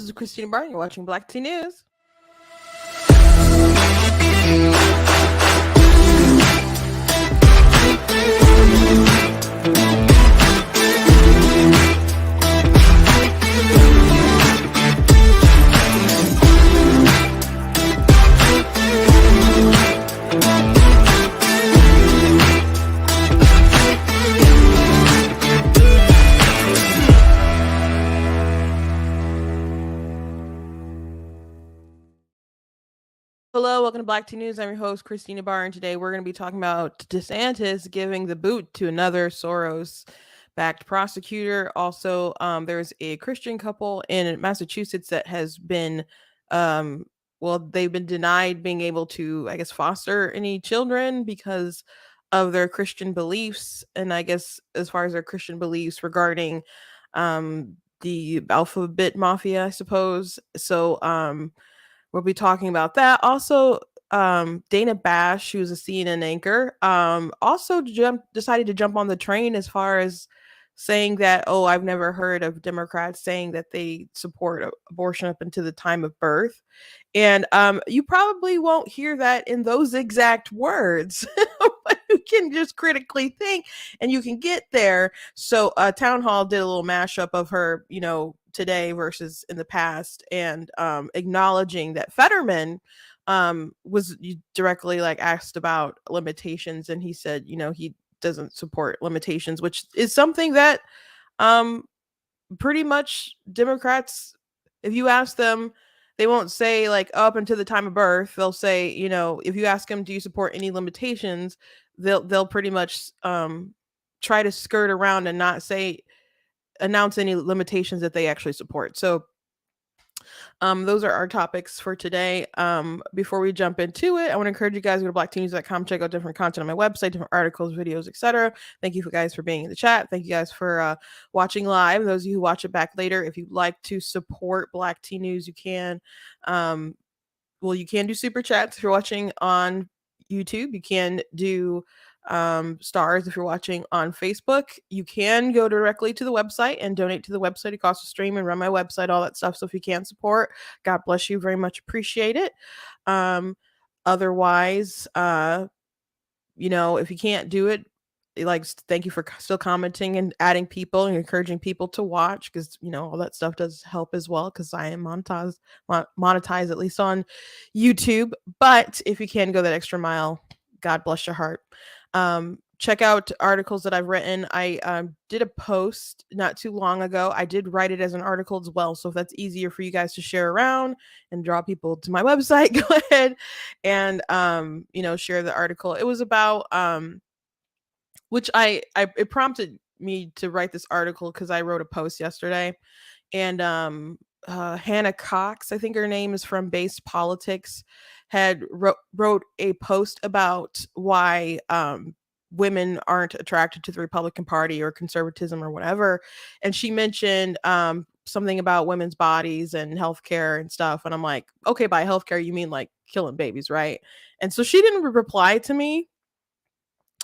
is Christina Barton. You're watching Black Tea News. Hello, welcome to Black Tea News. I'm your host, Christina Barr, and today we're going to be talking about DeSantis giving the boot to another Soros-backed prosecutor. Also, there's a Christian couple in Massachusetts that has been, they've been denied being able to, I guess, foster any children because of their Christian beliefs. And I guess as far as their Christian beliefs regarding the alphabet mafia, I suppose. So, we'll be talking about that. Also, Dana Bash, who's a CNN anchor, also decided to jump on the train as far as saying that, oh, I've never heard of Democrats saying that they support abortion up until the time of birth. And you probably won't hear that in those exact words, but you can just critically think and you can get there. So Town Hall did a little mashup of her, today versus in the past, and acknowledging that Fetterman was directly asked about limitations, and he said, he doesn't support limitations, which is something that pretty much Democrats, if you ask them, they won't say up until the time of birth. They'll say, if you ask them, do you support any limitations, they'll pretty much try to skirt around and not announce any limitations that they actually support. So those are our topics for today. Before we jump into it, I want to encourage you guys to go to blacktnews.com, check out different content on my website, different articles, videos, etc. Thank you guys for being in the chat. Thank you guys for watching live. Those of you who watch it back later, if you'd like to support Black Tea News, you can. You can do super chats if you're watching on YouTube. You can do stars if you're watching on Facebook. You can go directly to the website and donate to the website. It costs a stream and run my website, all that stuff. So if you can support, God bless you, very much appreciate it. Otherwise, if you can't do it, thank you for still commenting and adding people and encouraging people to watch, because all that stuff does help as well, because I am monetized at least on YouTube. But if you can go that extra mile, God bless your heart. Check out articles that I've written. I did a post not too long ago. I did write it as an article as well. So if that's easier for you guys to share around and draw people to my website, go ahead and, share the article. It was about, which it prompted me to write this article because I wrote a post yesterday, and Hannah Cox, I think her name is, from Based Politics, had wrote a post about why women aren't attracted to the Republican Party or conservatism or whatever, and she mentioned something about women's bodies and healthcare and stuff, and I'm like, okay, by healthcare you mean killing babies, right? And so she didn't reply to me,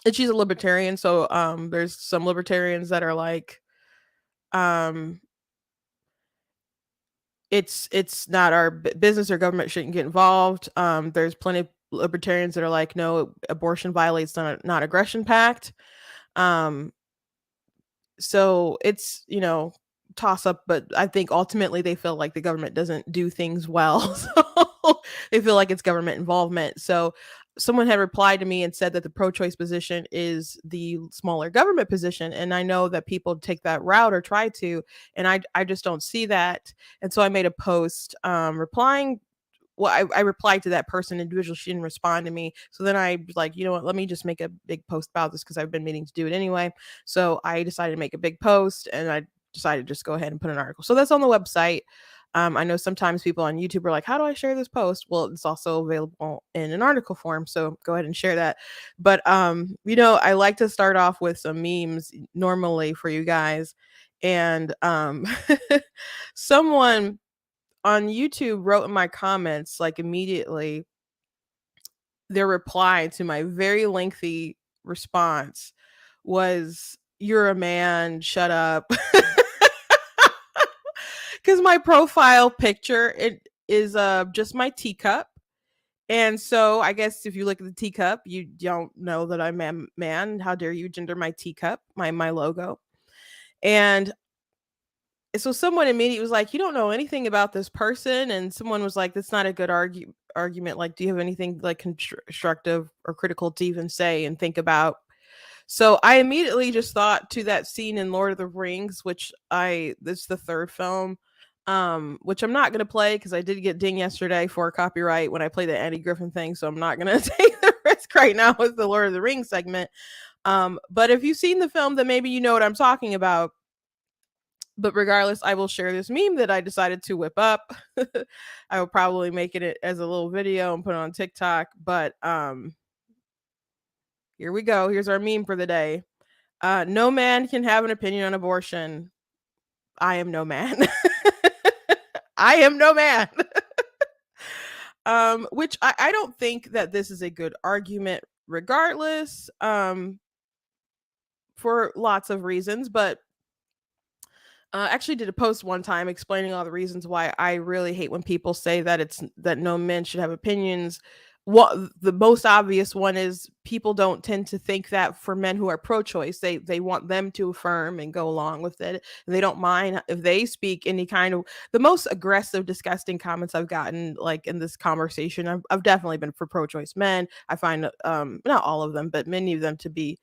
and she's a libertarian, so there's some libertarians that are it's not our business, or government shouldn't get involved. There's plenty of libertarians that are no, abortion violates the not aggression pact. So it's, toss up, but I think ultimately they feel like the government doesn't do things well. So they feel like it's government involvement. So someone had replied to me and said that the pro-choice position is the smaller government position. And I know that people take that route or try to, and I just don't see that. And so I made a post replying. Well, I replied to that person individual. She didn't respond to me. So then I was like, you know what, let me just make a big post about this, because I've been meaning to do it anyway. So I decided to make a big post, and I decided to just go ahead and put an article. So that's on the website. I know sometimes people on YouTube are like, how do I share this post? Well, it's also available in an article form. So go ahead and share that. But, I like to start off with some memes normally for you guys. And someone on YouTube wrote in my comments, immediately, their reply to my very lengthy response was, "You're a man, shut up." because my profile picture it is just my teacup. And so I guess if you look at the teacup, you don't know that I'm a man. How dare you gender my teacup, my logo? And so someone immediately was like, "You don't know anything about this person," and someone was like, "That's not a good argument. Like, do you have anything like constructive or critical to even say and think about?" So I immediately just thought to that scene in Lord of the Rings, which this is the third film, which I'm not gonna play because I did get dinged yesterday for copyright when I played the Andy Griffin thing, so I'm not gonna take the risk right now with the Lord of the Rings segment. But if you've seen the film, then maybe you know what I'm talking about. But regardless, I will share this meme that I decided to whip up. I will probably make it as a little video and put it on TikTok. But here we go. Here's our meme for the day. No man can have an opinion on abortion. I am no man. I am no man. Which I don't think that this is a good argument regardless, for lots of reasons, but actually did a post one time explaining all the reasons why I really hate when people say that that no men should have opinions. What the most obvious one is people don't tend to think that for men who are pro-choice, they want them to affirm and go along with it. They don't mind if they speak any kind of the most aggressive, disgusting comments I've gotten like in this conversation. I've definitely been for pro-choice men. I find not all of them, but many of them to be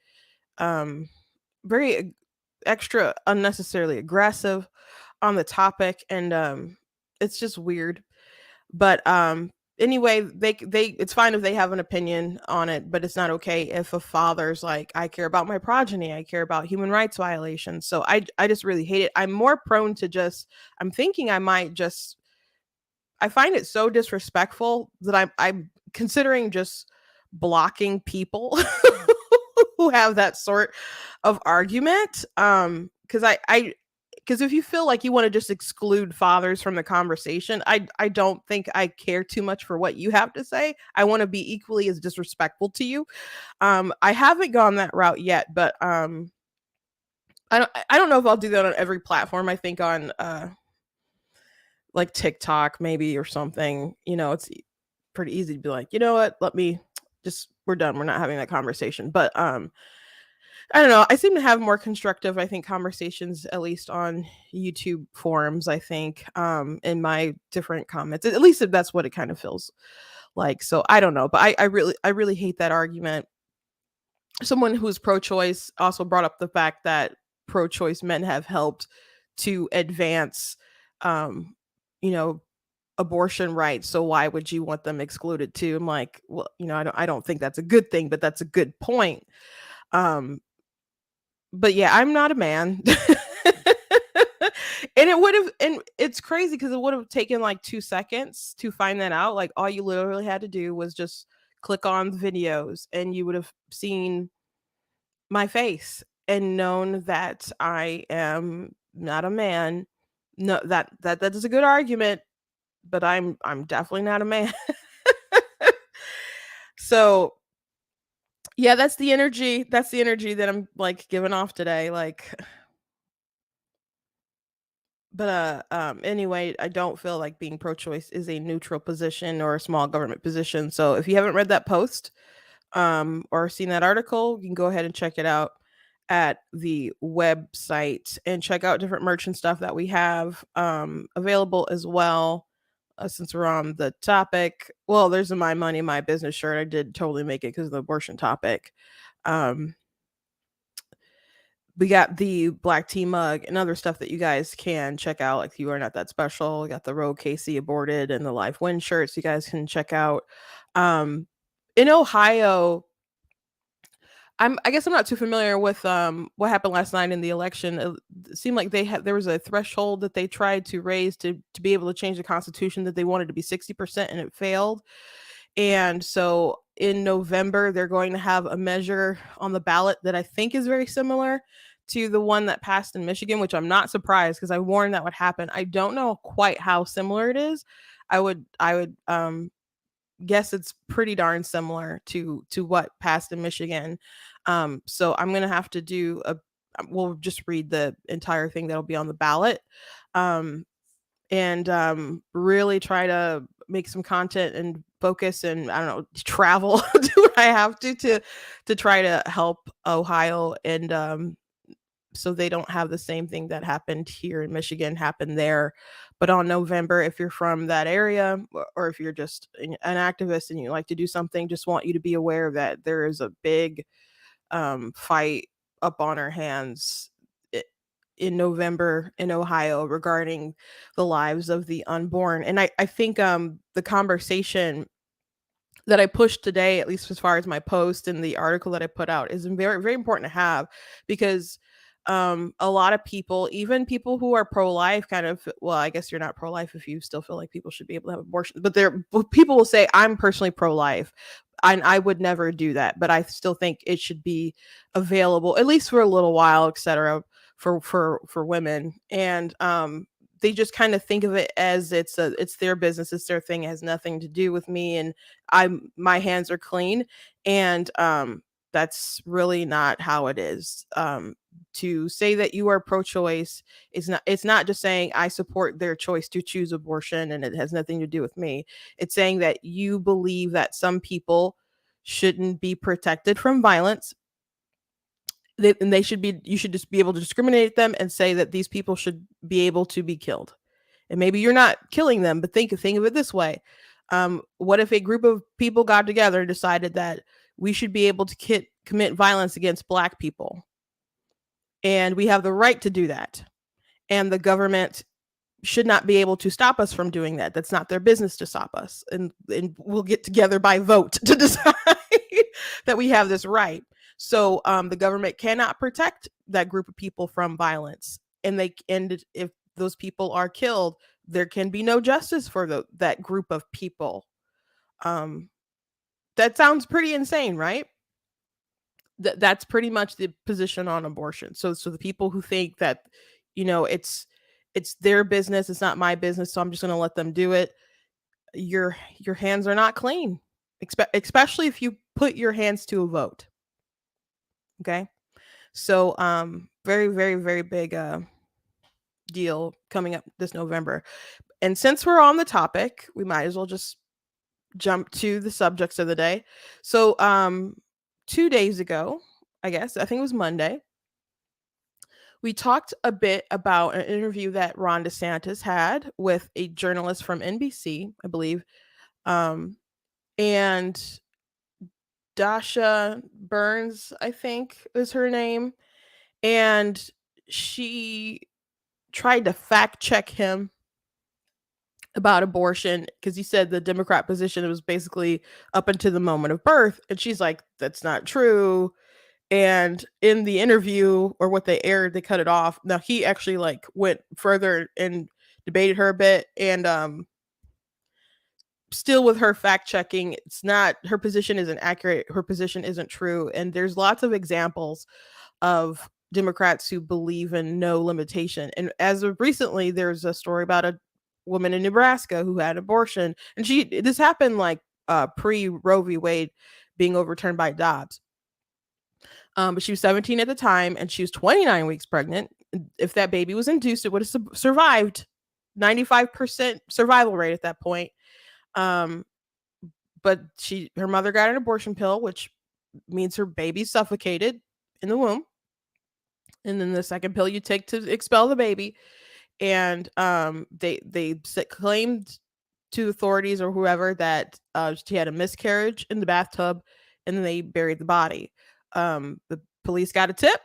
um very extra unnecessarily aggressive on the topic, and it's just weird. But anyway, they it's fine if they have an opinion on it, but it's not okay if a father's like, I care about my progeny, I care about human rights violations. So I just really hate it. I'm more prone to just I'm thinking I might just I find it so disrespectful that I'm considering just blocking people who have that sort of argument. Because I because if you feel like you want to just exclude fathers from the conversation, I don't think I care too much for what you have to say. I want to be equally as disrespectful to you. I haven't gone that route yet, but I don't know if I'll do that on every platform. I think on like TikTok maybe or something. You know, it's pretty easy to be like, you know what, let me just we're done. We're not having that conversation. But I don't know. I seem to have more constructive, I think, conversations, at least on YouTube forums, I think, in my different comments. At least if that's what it kind of feels like. So I don't know. But I really hate that argument. Someone who's pro-choice also brought up the fact that pro-choice men have helped to advance um, you know, abortion rights. So why would you want them excluded too? I'm like, well, I don't think that's a good thing, but that's a good point. Um, but yeah, I'm not a man. And it's crazy because it would have taken like 2 seconds to find that out. Like all you literally had to do was just click on the videos and you would have seen my face and known that I am not a man. No, that is a good argument, but I'm definitely not a man. So yeah, that's the energy. That's the energy that I'm like giving off today. Like, but anyway, I don't feel like being pro-choice is a neutral position or a small government position. So if you haven't read that post or seen that article, you can go ahead and check it out at the website and check out different merch and stuff that we have available as well. Since we're on the topic, well, there's a My Money, My Business shirt. I did totally make it because of the abortion topic. Um, we got the black tea mug and other stuff that you guys can check out. Like You Are Not That Special. We got the Roe Casey Aborted and the Life Win shirts you guys can check out. In Ohio, I guess I'm not too familiar with what happened last night in the election. It seemed like there was a threshold that they tried to raise to be able to change the constitution that they wanted to be 60% and it failed. And so in November they're going to have a measure on the ballot that I think is very similar to the one that passed in Michigan, which I'm not surprised because I warned that would happen. I don't know quite how similar it is. I would guess it's pretty darn similar to what passed in Michigan. So I'm gonna have to do a we'll just read the entire thing that'll be on the ballot. Um, and really try to make some content and focus and, I don't know, travel, do what I have to try to help Ohio, and so they don't have the same thing that happened here in Michigan happen there. But on November, if you're from that area, or if you're just an activist and you like to do something, just want you to be aware that there is a big fight up on our hands in November in Ohio regarding the lives of the unborn. And I think the conversation that I pushed today, at least as far as my post and the article that I put out, is very, very important to have, because a lot of people, even people who are pro-life, kind of, well, I guess you're not pro-life if you still feel like people should be able to have abortion, but people will say, I'm personally pro-life. I would never do that, but I still think it should be available, at least for a little while, etc., for women. And they just kind of think of it as it's their business, it's their thing, it has nothing to do with me, and my hands are clean. And that's really not how it is. To say that you are pro-choice is not, it's not just saying I support their choice to choose abortion and it has nothing to do with me. It's saying that you believe that some people shouldn't be protected from violence, and you should just be able to discriminate them and say that these people should be able to be killed. And maybe you're not killing them, but think of it this way. What if a group of people got together and decided that we should be able to commit violence against Black people, and we have the right to do that, and the government should not be able to stop us from doing that? That's not their business to stop us, and we'll get together by vote to decide that we have this right. So the government cannot protect that group of people from violence, and if those people are killed, there can be no justice for that group of people. That sounds pretty insane, right? That's pretty much the position on abortion. So the people who think that, it's their business, it's not my business, so I'm just going to let them do it, your hands are not clean, especially if you put your hands to a vote. Okay? So very, very, very big deal coming up this November. And since we're on the topic, we might as well just jump to the subjects of the day. So 2 days ago, I think it was Monday, we talked a bit about an interview that Ron DeSantis had with a journalist from NBC, I believe, and Dasha Burns, I think is her name, and she tried to fact check him about abortion, because he said the Democrat position was basically up until the moment of birth, and she's like, that's not true. And in the interview, or what they aired, they cut it off. Now he actually went further and debated her a bit, and still with her fact checking, it's not, her position isn't accurate, her position isn't true. And there's lots of examples of Democrats who believe in no limitation. And as of recently, there's a story about a woman in Nebraska who had abortion, and this happened pre Roe v. Wade being overturned by Dobbs. But she was 17 at the time, and she was 29 weeks pregnant. If that baby was induced, it would have survived. 95% survival rate at that point. But her mother got an abortion pill, which means her baby suffocated in the womb. And then the second pill you take to expel the baby. And they claimed to authorities or whoever that she had a miscarriage in the bathtub, and then they buried the body. The police got a tip,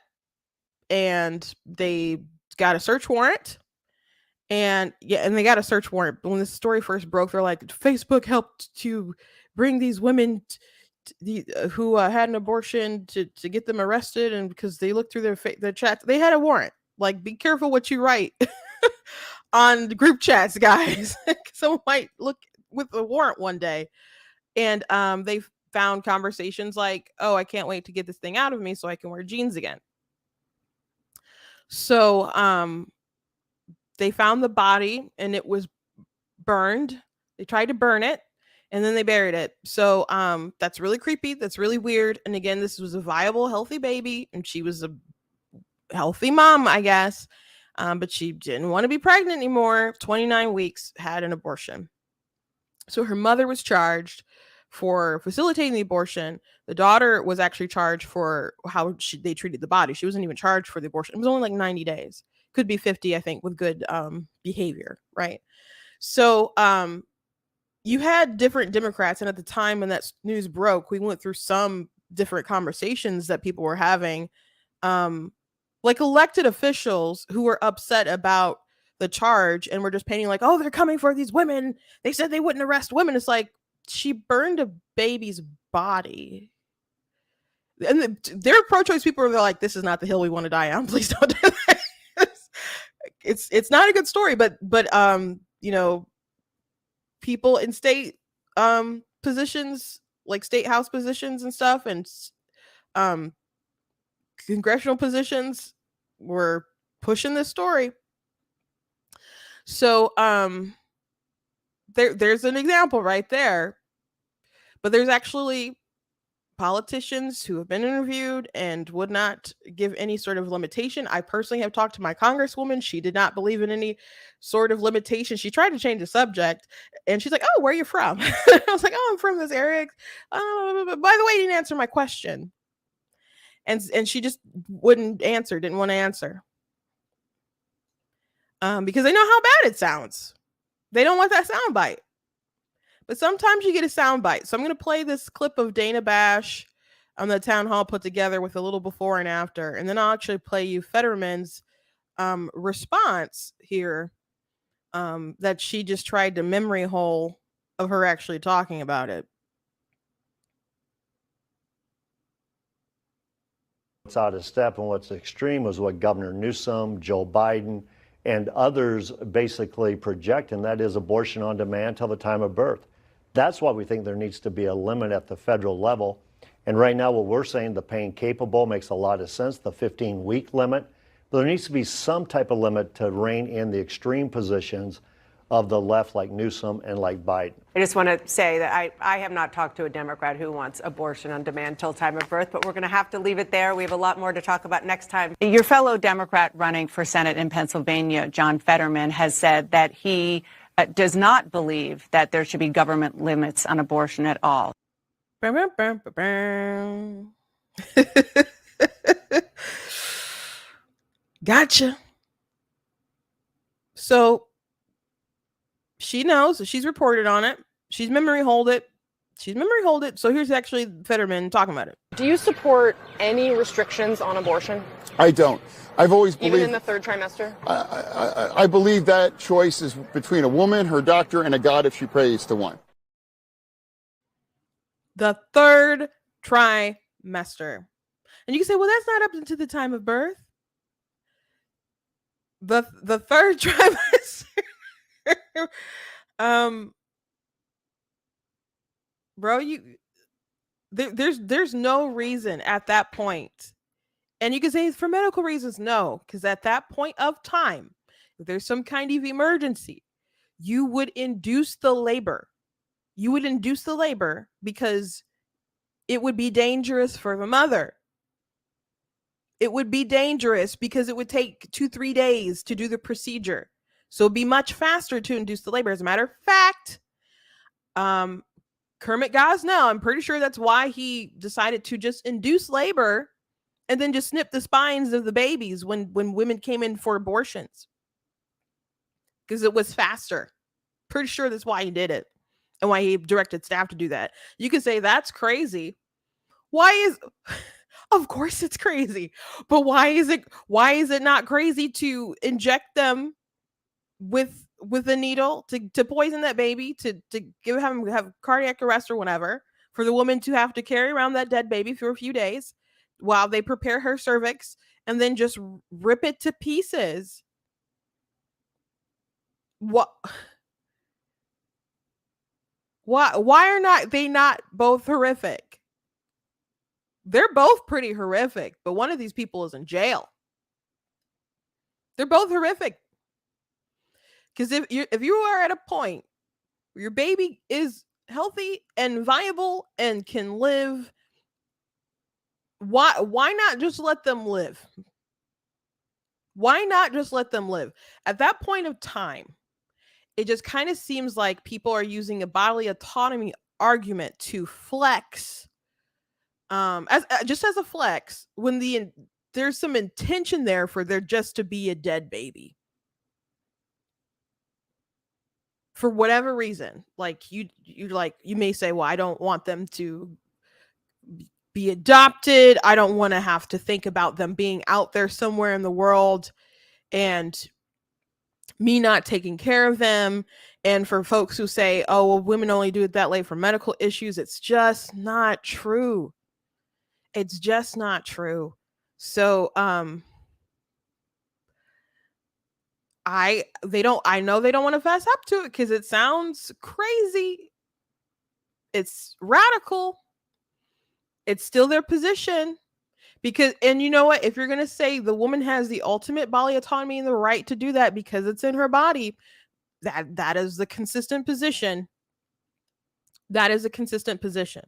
and they got a search warrant. And they got a search warrant. When the story first broke, they're like, Facebook helped to bring these women who had an abortion to get them arrested, and because they looked through their chats, they had a warrant. Be careful what you write on the group chats, guys. Someone might look with a warrant one day. And they found conversations like, oh, I can't wait to get this thing out of me so I can wear jeans again. So they found the body, and it was burned. They tried to burn it, and then they buried it. So that's really creepy. That's really weird. And again, this was a viable, healthy baby, and she was a healthy mom, I guess. But she didn't want to be pregnant anymore. 29 weeks, had an abortion. So her mother was charged for facilitating the abortion. The daughter was actually charged for how they treated the body. She wasn't even charged for the abortion. It was only like 90 days. Could be 50, I think, with good behavior, right? So you had different Democrats, and at the time when that news broke, we went through some different conversations that people were having, like elected officials who were upset about the charge and were just painting like, oh, they're coming for these women. They said they wouldn't arrest women. It's like, she burned a baby's body. And they're pro-choice people are like, this is not the hill we want to die on. Please don't do that. It's not a good story, but you know, people in state positions, like state house positions and stuff, and congressional positions were pushing this story. So there's an example right there. But there's actually politicians who have been interviewed and would not give any sort of limitation. I personally have talked to my congresswoman. She did not believe in any sort of limitation. She tried to change the subject, and she's like, oh, where are you from? I was like, oh, I'm from this area. By the way, you didn't answer my question. And she just wouldn't answer, didn't want to answer. Because they know how bad it sounds. They don't want that sound bite. But sometimes you get a sound bite. So I'm going to play this clip of Dana Bash on the town hall put together with a little before and after. And then I'll actually play you Fetterman's response here, that she just tried to memory hole of her actually talking about it. What's out of step and what's extreme was what Governor Newsom, Joe Biden, and others basically project, and that is abortion on demand till the time of birth. That's why we think there needs to be a limit at the federal level. And right now what we're saying, the pain capable, makes a lot of sense, the 15-week limit. But there needs to be some type of limit to rein in the extreme positions of the left, like Newsom and like Biden. I just want to say that I have not talked to a Democrat who wants abortion on demand till time of birth, but we're going to have to leave it there. We have a lot more to talk about next time. Your fellow Democrat running for Senate in Pennsylvania, John Fetterman, has said that he does not believe that there should be government limits on abortion at all. Gotcha. So she knows, she's reported on it. She's memory hold it. So here's actually Fetterman talking about it. Do you support any restrictions on abortion? I don't. I've always believed, even in the third trimester? I believe that choice is between a woman, her doctor, and a God if she prays to one. The third trimester. And you can say, well, that's not up until the time of birth. The third trimester. Bro, there's no reason at that point. And you can say for medical reasons, no, because at that point of time, if there's some kind of emergency, you would induce the labor. You would induce the labor because it would be dangerous for the mother. It would be dangerous because it would take 2-3 days to do the procedure. So it'd be much faster to induce the labor. As a matter of fact, Kermit Gosnell, I'm pretty sure that's why he decided to just induce labor and then just snip the spines of the babies when women came in for abortions. Because it was faster. Pretty sure that's why he did it. And why he directed staff to do that. You could say that's crazy. Of course it's crazy. But why is it not crazy to inject them with a needle to poison that baby, to have cardiac arrest or whatever, for the woman to have to carry around that dead baby for a few days while they prepare her cervix and then just rip it to pieces? What? Why are they not both horrific? They're both pretty horrific, but one of these people is in jail. They're both horrific. Because if you are at a point where your baby is healthy and viable and can live, why not just let them live? Why not just let them live? At that point of time, it just kind of seems like people are using a bodily autonomy argument to flex, as just as a flex, when there's some intention there for there just to be a dead baby for whatever reason. Like you may say, well, I don't want them to be adopted. I don't want to have to think about them being out there somewhere in the world and me not taking care of them. And for folks who say, oh, well, women only do it that way for medical issues, it's just not true. It's just not true. So I know they don't want to fess up to it because it sounds crazy. It's radical. It's still their position. Because, and you know what, if you're going to say the woman has the ultimate bodily autonomy and the right to do that because it's in her body, that is the consistent position. That is a consistent position.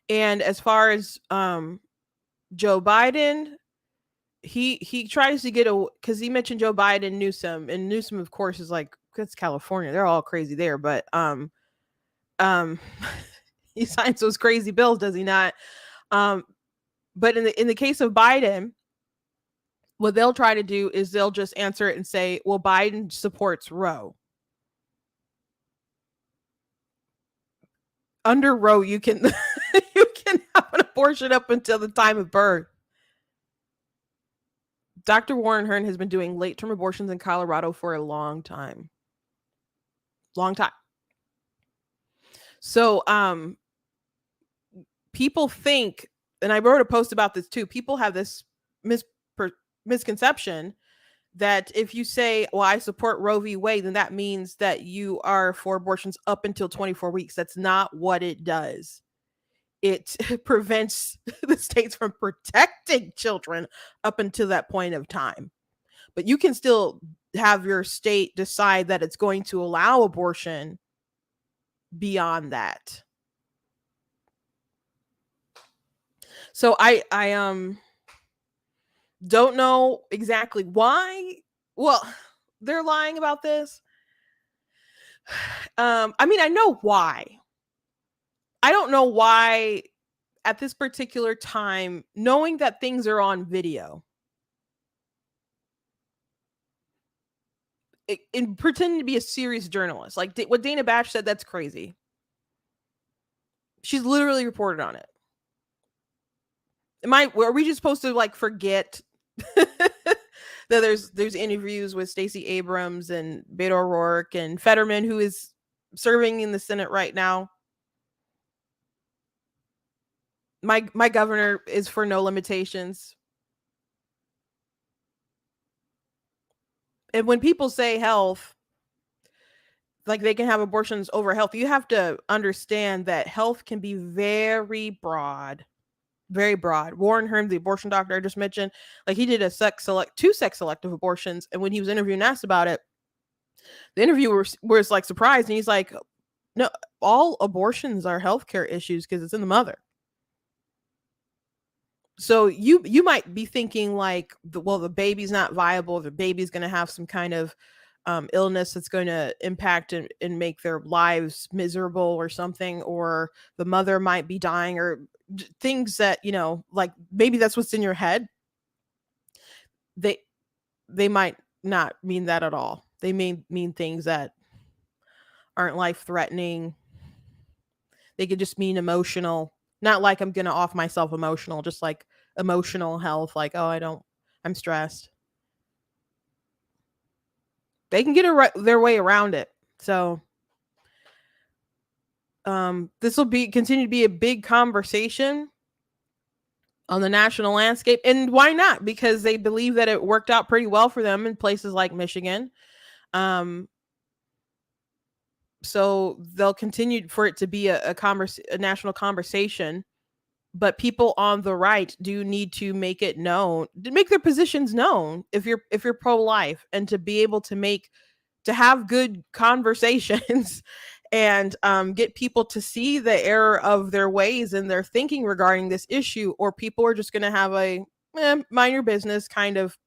And as far as Joe Biden, he tries to get because he mentioned Joe Biden, Newsom, and Newsom, of course, is like, that's California, they're all crazy there, but he signs those crazy bills, does he not? But in the case of Biden, what they'll try to do is they'll just answer it and say, well, Biden supports Roe. Under Roe, you can you can have an abortion up until the time of birth. Dr. Warren Hearn has been doing late-term abortions in Colorado for a long time. Long time. So people think, and I wrote a post about this too, people have this misconception that if you say, well, I support Roe v. Wade, then that means that you are for abortions up until 24 weeks. That's not what it does. It prevents the states from protecting children up until that point of time. But you can still have your state decide that it's going to allow abortion beyond that. So I don't know exactly why. Well, they're lying about this. I mean, I know why. I don't know why at this particular time, knowing that things are on video, and pretending to be a serious journalist, like what Dana Bash said, that's crazy. She's literally reported on it. Are we just supposed to like forget that there's interviews with Stacey Abrams and Beto O'Rourke and Fetterman, who is serving in the Senate right now? My governor is for no limitations. And when people say health, like they can have abortions over health, you have to understand that health can be very broad. Very broad. Warren Hearn, the abortion doctor I just mentioned, like he did two sex selective abortions, and when he was interviewed and asked about it, the interviewer was like surprised, and he's like, no, all abortions are healthcare issues because it's in the mother. So you might be thinking like, the baby's not viable, the baby's going to have some kind of illness that's going to impact and make their lives miserable or something, or the mother might be dying, or things that, like maybe that's what's in your head. They might not mean that at all. They may mean things that aren't life threatening. They could just mean emotional, not like I'm going to off myself emotional, just like emotional health, like, oh, I'm stressed. They can get their way around it. So this will continue to be a big conversation on the national landscape. And why not? Because they believe that it worked out pretty well for them in places like Michigan. So they'll continue for it to be a national conversation. But people on the right do need to make it known, to make their positions known if you're pro-life, and to be able to have good conversations and get people to see the error of their ways and their thinking regarding this issue, or people are just going to have a mind your business kind of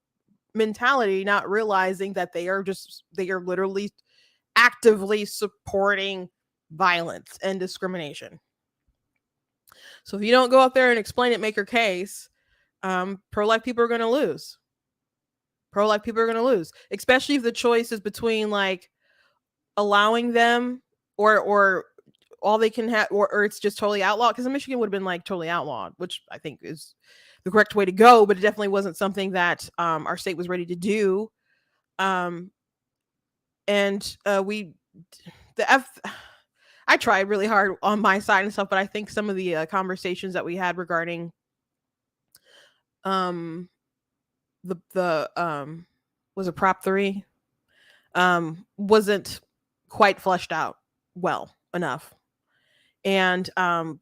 mentality, not realizing that they are literally actively supporting violence and discrimination. So if you don't go out there and explain it, make your case, pro-life people are going to lose. Pro-life people are going to lose, especially if the choice is between like allowing them or all they can have, or it's just totally outlawed. Because in Michigan would have been like totally outlawed, which I think is the correct way to go, but it definitely wasn't something that our state was ready to do. And I tried really hard on my side and stuff, but I think some of the conversations that we had regarding was it Prop 3 wasn't quite fleshed out well enough, and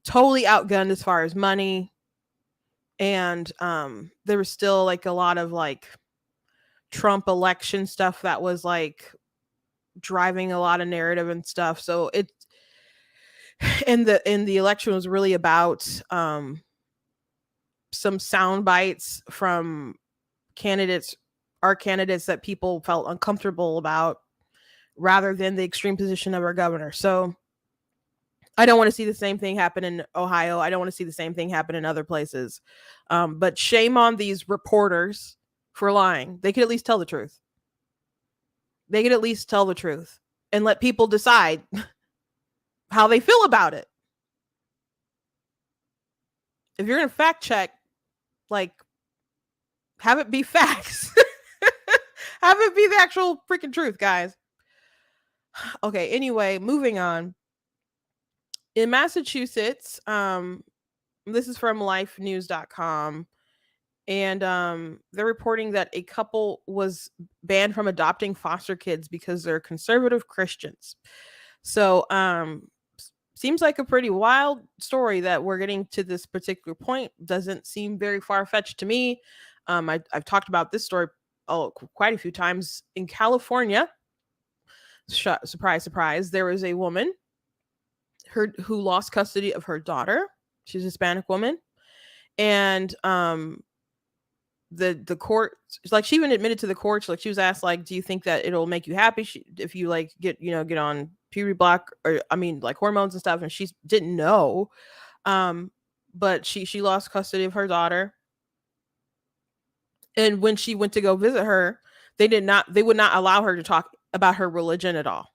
totally outgunned as far as money, and there was still like a lot of like Trump election stuff that was like driving a lot of narrative and stuff. So it in the election was really about some sound bites from our candidates that people felt uncomfortable about, rather than the extreme position of our governor. So I don't want to see the same thing happen in Ohio. I don't want to see the same thing happen in other places. But shame on these reporters for lying. They could at least tell the truth. They could at least tell the truth and let people decide how they feel about it. If you're going to fact check, like, have it be facts. Have it be the actual freaking truth, guys. Okay, anyway, moving on. In Massachusetts, this is from lifenews.com, and they're reporting that a couple was banned from adopting foster kids because they're conservative Christians. So seems like a pretty wild story that we're getting to this particular point. Doesn't seem very far-fetched to me. I've talked about this story quite a few times. In California, surprise, surprise, there was a woman who lost custody of her daughter. She's a Hispanic woman, and the court, like, she even admitted to the court, like, she was asked, like, do you think that it'll make you happy if you like get on puberty block, or like hormones and stuff, and she didn't know. But she lost custody of her daughter, and when she went to go visit her, they would not allow her to talk about her religion at all.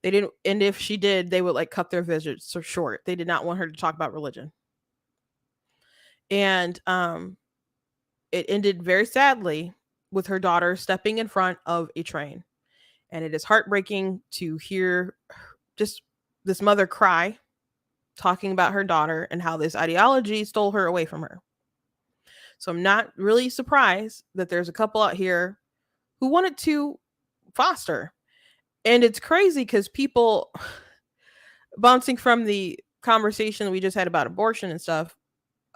They didn't, and if she did, they would like cut their visits short. They did not want her to talk about religion. And it ended very sadly with her daughter stepping in front of a train. And it is heartbreaking to hear just this mother cry, talking about her daughter and how this ideology stole her away from her. So I'm not really surprised that there's a couple out here who wanted to foster. And it's crazy because people, bouncing from the conversation that we just had about abortion and stuff,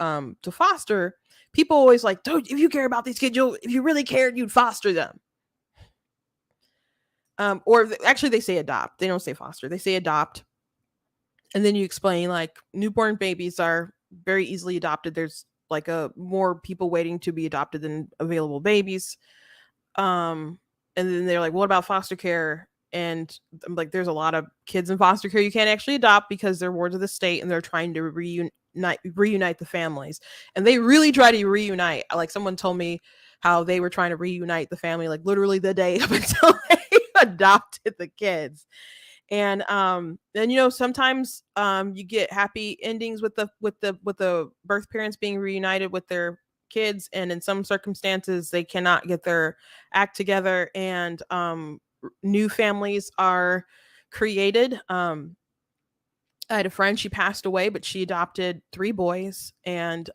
to foster, people always like, dude, if you care about these kids, if you really cared, you'd foster them. Actually, they say adopt. They don't say foster. They say adopt. And then you explain, like, newborn babies are very easily adopted. There's like more people waiting to be adopted than available babies. And then they're like, what about foster care? And I'm like, there's a lot of kids in foster care you can't actually adopt because they're wards of the state, and they're trying to reunite the families. And they really try to reunite. Like, someone told me how they were trying to reunite the family, like literally the day up until they adopted the kids. And sometimes you get happy endings with the birth parents being reunited with their kids, and in some circumstances they cannot get their act together, and new families are created. I had a friend, she passed away, but she adopted 3 boys, and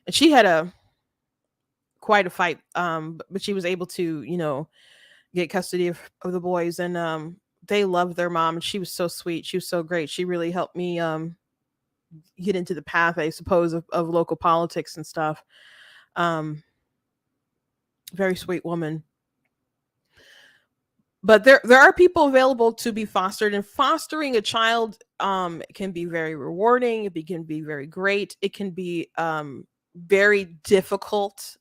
she had quite a fight, but she was able to get custody of the boys, and they loved their mom, and she was so sweet. She was so great. She really helped me get into the path, I suppose, of local politics and stuff. Very sweet woman. But there are people available to be fostered, and fostering a child can be very rewarding. It can be very great. It can be very difficult.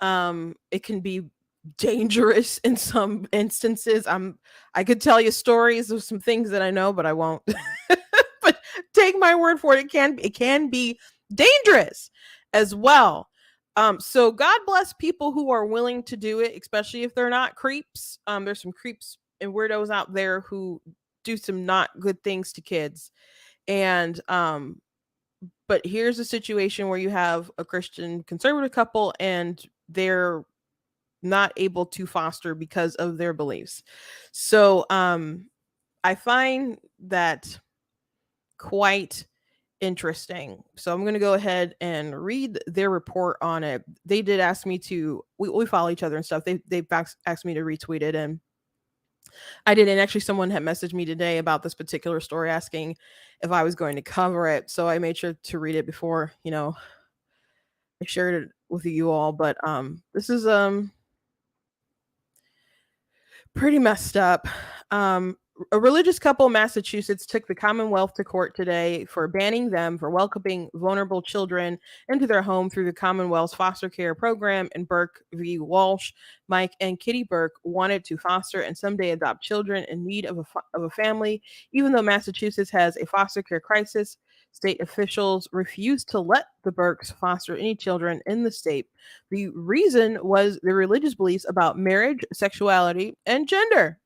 It can be dangerous in some instances. I could tell you stories of some things that I know, but I won't. But take my word for it, it can be dangerous as well. So God bless people who are willing to do it, especially if they're not creeps. There's some creeps and weirdos out there who do some not good things to kids. And but here's a situation where you have a Christian conservative couple and they're not able to foster because of their beliefs. So I find that quite interesting. So I'm going to go ahead and read their report on it. They did ask me to, we follow each other and stuff. They've asked me to retweet it, and I did. And actually, someone had messaged me today about this particular story asking if I was going to cover it. So I made sure to read it before, I shared it with you all. But this is pretty messed up. A religious couple in Massachusetts took the Commonwealth to court today for banning them for welcoming vulnerable children into their home through the Commonwealth's foster care program. In Burke v. Walsh, Mike and Kitty Burke wanted to foster and someday adopt children in need of a family. Even though Massachusetts has a foster care crisis, state officials refused to let the Burkes foster any children in the state. The reason was their religious beliefs about marriage, sexuality, and gender.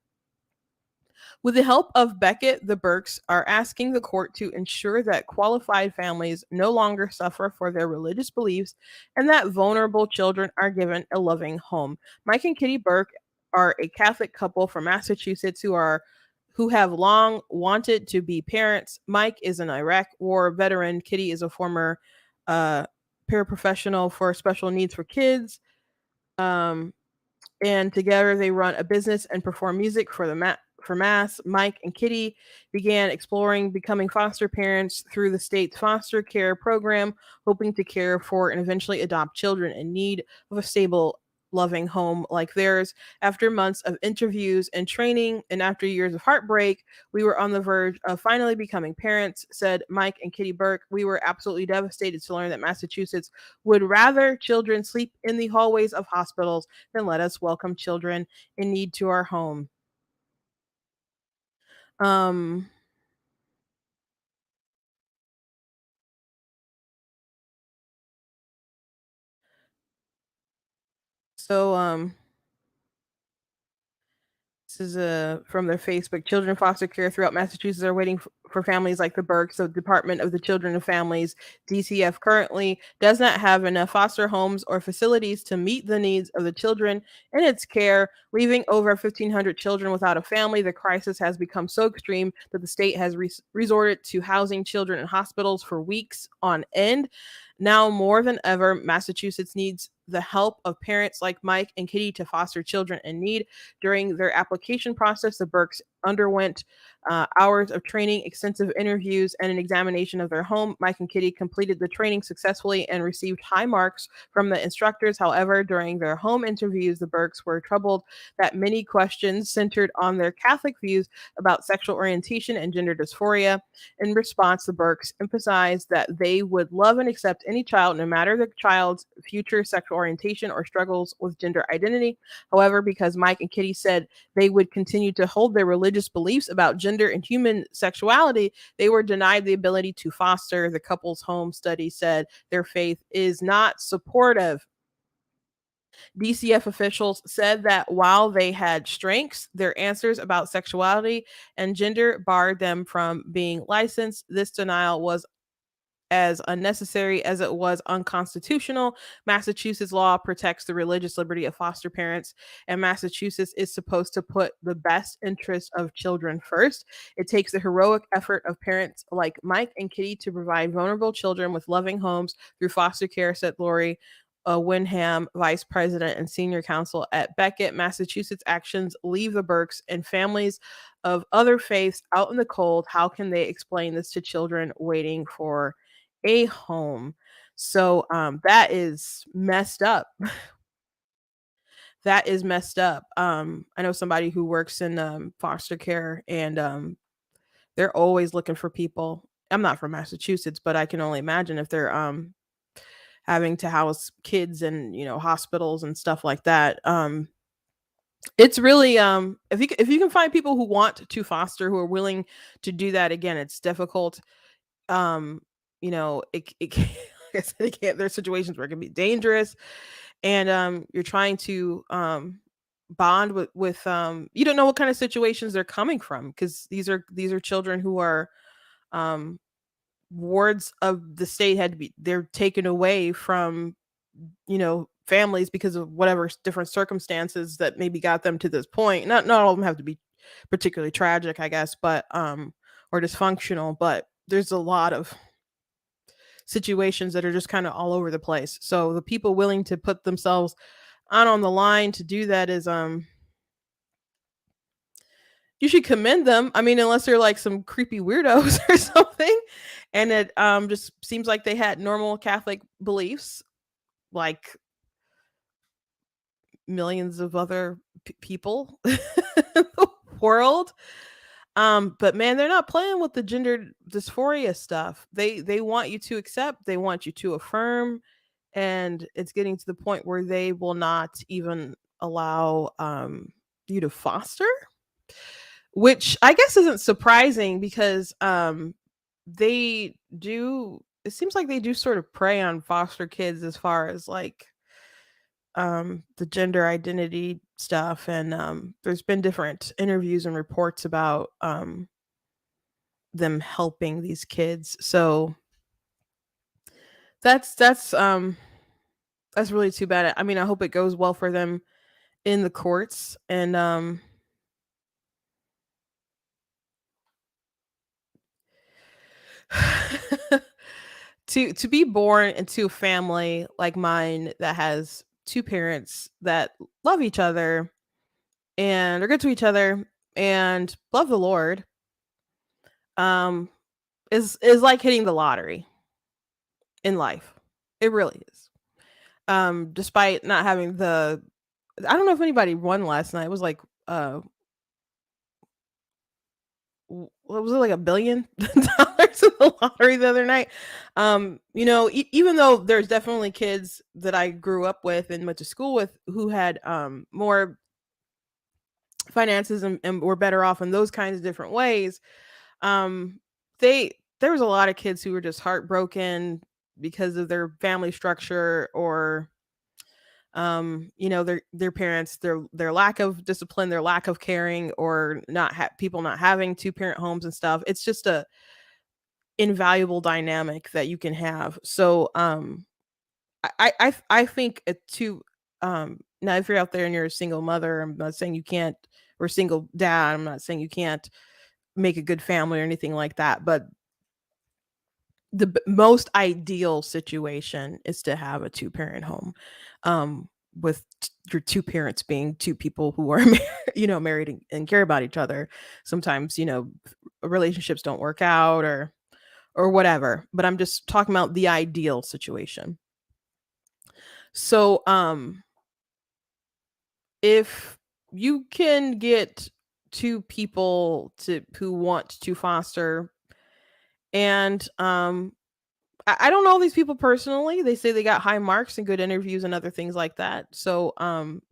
With the help of Beckett, the Burkes are asking the court to ensure that qualified families no longer suffer for their religious beliefs and that vulnerable children are given a loving home. Mike and Kitty Burke are a Catholic couple from Massachusetts who have long wanted to be parents. Mike is an Iraq war veteran. Kitty is a former uh, paraprofessional for special needs for kids. Um, and together they run a business and perform music for for Mass. Mike and Kitty began exploring becoming foster parents through the state's foster care program, hoping to care for and eventually adopt children in need of a stable, loving home like theirs. After months of interviews and training, and after years of heartbreak, we were on the verge of finally becoming parents, said Mike and Kitty Burke. We were absolutely devastated to learn that Massachusetts would rather children sleep in the hallways of hospitals than let us welcome children in need to our home. Um, so this is from their Facebook. Children in foster care throughout Massachusetts are waiting for families like the Burkes. So, Department of the Children and Families (DCF) currently does not have enough foster homes or facilities to meet the needs of the children in its care, leaving over 1,500 children without a family. The crisis has become so extreme that the state has resorted to housing children in hospitals for weeks on end. Now more than ever, Massachusetts needs the help of parents like Mike and Kitty to foster children in need. During their application process, the Burkes underwent hours of training, extensive interviews, and an examination of their home. Mike and Kitty completed the training successfully and received high marks from the instructors. However, during their home interviews, the Burkes were troubled that many questions centered on their Catholic views about sexual orientation and gender dysphoria. In response, the Burkes emphasized that they would love and accept any child, no matter the child's future sexual orientation or struggles with gender identity. However, because Mike and Kitty said they would continue to hold their religious beliefs about gender and human sexuality, they were denied the ability to foster. The couple's home study said their faith is not supportive. DCF officials said that while they had strengths, their answers about sexuality and gender barred them from being licensed. This denial was as unnecessary as it was unconstitutional. Massachusetts law protects the religious liberty of foster parents, and Massachusetts is supposed to put the best interest of children first. It takes the heroic effort of parents like Mike and Kitty to provide vulnerable children with loving homes through foster care, said Lori Wyndham, vice president and senior counsel at Beckett. Massachusetts actions leave the Burkes and families of other faiths out in the cold. How can they explain this to children waiting for a home? So that is messed up. That is messed up. I know somebody who works in foster care, and they're always looking for people. I'm not from Massachusetts, but I can only imagine if they're having to house kids in, hospitals and stuff like that. It's really, if you can find people who want to foster, who are willing to do that, again, it's difficult. Um, like I said, there's situations where it can be dangerous, and you're trying to bond with you don't know what kind of situations they're coming from, because these are children who are um wards of the state, they're taken away from, families because of whatever different circumstances that maybe got them to this point. Not all of them have to be particularly tragic, I guess, but or dysfunctional, but there's a lot of situations that are just kind of all over the place. So the people willing to put themselves on the line to do that is, you should commend them. I mean, unless they're like some creepy weirdos or something. And it just seems like they had normal Catholic beliefs, like millions of other people in the world. But man, they're not playing with the gender dysphoria stuff. They want you to accept, they want you to affirm, and it's getting to the point where they will not even allow you to foster, which I guess isn't surprising, because they do it seems like they do sort of prey on foster kids as far as like the gender identity stuff. And there's been different interviews and reports about them helping these kids. So that's really too bad. I mean, I hope it goes well for them in the courts. And to be born into a family like mine that has two parents that love each other and are good to each other and love the Lord, um is like hitting the lottery in life. It really is. Despite not having the I don't know if anybody won last night. It was like what was it, like $1 billion in the lottery the other night. Even though there's definitely kids that I grew up with and went to school with who had more finances, and were better off in those kinds of different ways, um there was a lot of kids who were just heartbroken because of their family structure, or their parents, their lack of discipline, their lack of caring, or people not having two parent homes and stuff. It's just a invaluable dynamic that you can have. So I think it too. Now, if you're out there and you're a single mother, I'm not saying you can't, or single dad, I'm not saying you can't make a good family or anything like that, but most ideal situation is to have a two parent home, with your two parents being two people who are married and care about each other. Sometimes relationships don't work out, or whatever, but I'm just talking about the ideal situation. So if you can get two people who want to foster, and I don't know these people personally. They say they got high marks and good interviews and other things like that. So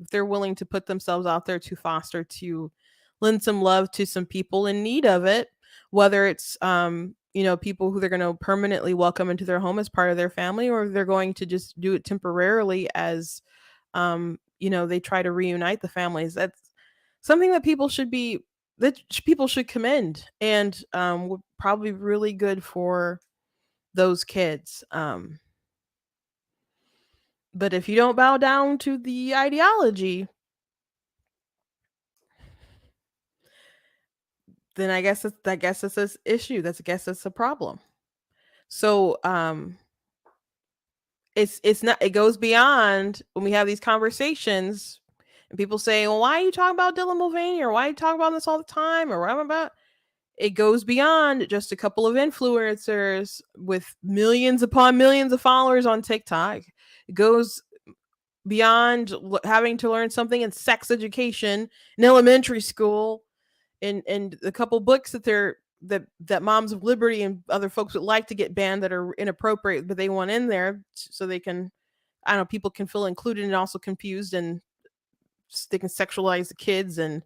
if they're willing to put themselves out there to foster, to lend some love to some people in need of it, whether it's people who they're going to permanently welcome into their home as part of their family, or they're going to just do it temporarily as they try to reunite the families. That's something that people should commend, and would probably be really good for those kids. But if you don't bow down to the ideology, then I guess it's this issue. That's a problem. So it's not, it goes beyond when we have these conversations and people say, well, why are you talking about Dylan Mulvaney, or why are you talking about this all the time, or what I'm about? It goes beyond just a couple of influencers with millions upon millions of followers on TikTok. It goes beyond having to learn something in sex education in elementary school, and a couple books that they're that Moms of Liberty and other folks would like to get banned that are inappropriate, but they want in there so they can, I don't know, people can feel included and also confused, and they can sexualize the kids, and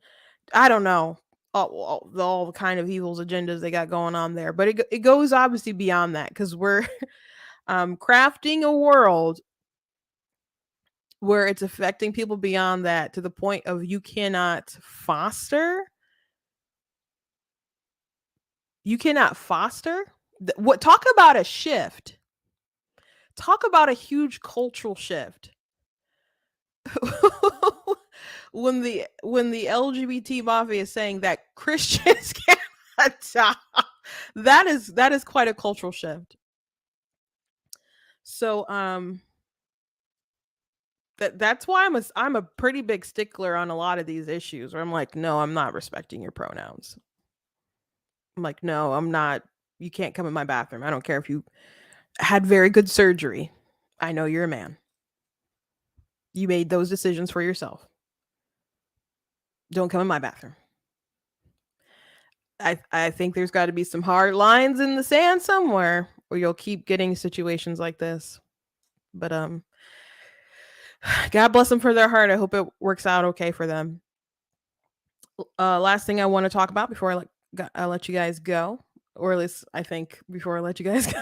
I don't know, all the kind of evils agendas they got going on there. But it goes obviously beyond that, because we're crafting a world where it's affecting people beyond that, to the point of you cannot foster. What, talk about a shift. Talk about a huge cultural shift. when the LGBT mafia is saying that Christians cannot adopt, that is quite a cultural shift. So that's why I'm a pretty big stickler on a lot of these issues, where I'm like, no, I'm not respecting your pronouns. I'm like, no, I'm not. You can't come in my bathroom. I don't care if you had very good surgery. I know you're a man. You made those decisions for yourself. Don't come in my bathroom. I think there's got to be some hard lines in the sand somewhere, or you'll keep getting situations like this. But God bless them for their heart. I hope it works out okay for them. Last thing I want to talk about before I let you guys go, or at least I think before I let you guys go,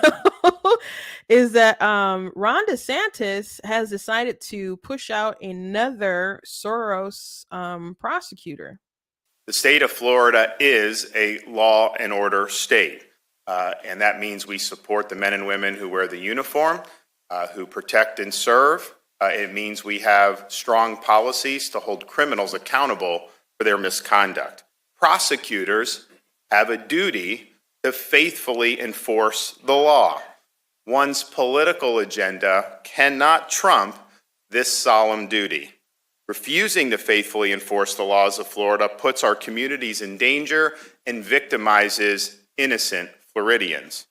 is that Ron DeSantis has decided to push out another Soros prosecutor. The state of Florida is a law and order state, and that means we support the men and women who wear the uniform, who protect and serve. It means we have strong policies to hold criminals accountable for their misconduct. Prosecutors have a duty to faithfully enforce the law. One's political agenda cannot trump this solemn duty. Refusing to faithfully enforce the laws of Florida puts our communities in danger and victimizes innocent Floridians.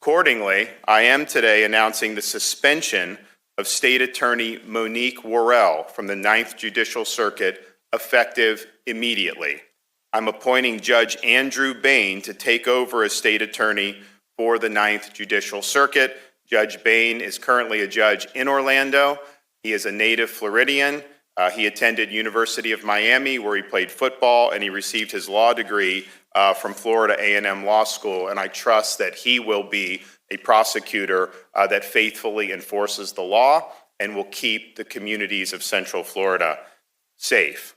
Accordingly, I am today announcing the suspension of State Attorney Monique Worrell from the 9th Judicial Circuit, effective immediately. I'm appointing Judge Andrew Bain to take over as State Attorney for the 9th Judicial Circuit. Judge Bain is currently a judge in Orlando. He is a native Floridian. He attended University of Miami, where he played football, and he received his law degree from Florida A&M Law School. And I trust that he will be a prosecutor that faithfully enforces the law and will keep the communities of Central Florida safe.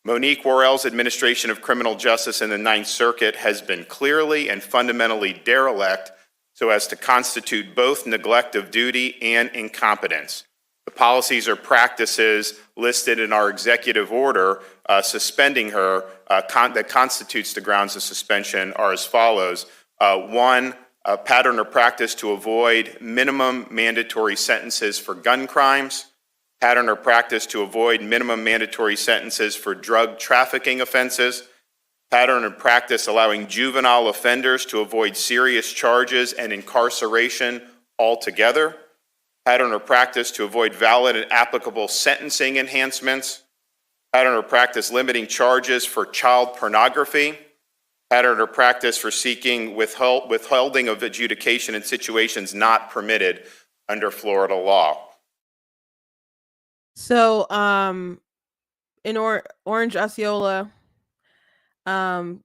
Monique Worrell's administration of criminal justice in the 9th Circuit has been clearly and fundamentally derelict, so as to constitute both neglect of duty and incompetence. The policies or practices listed in our executive order suspending her that constitutes the grounds of suspension are as follows. One, a pattern or practice to avoid minimum mandatory sentences for gun crimes. Pattern or practice to avoid minimum mandatory sentences for drug trafficking offenses. Pattern or practice allowing juvenile offenders to avoid serious charges and incarceration altogether. Pattern or practice to avoid valid and applicable sentencing enhancements. Pattern or practice limiting charges for child pornography. Pattern or practice for seeking withholding of adjudication in situations not permitted under Florida law. So in Orange, Osceola, 42%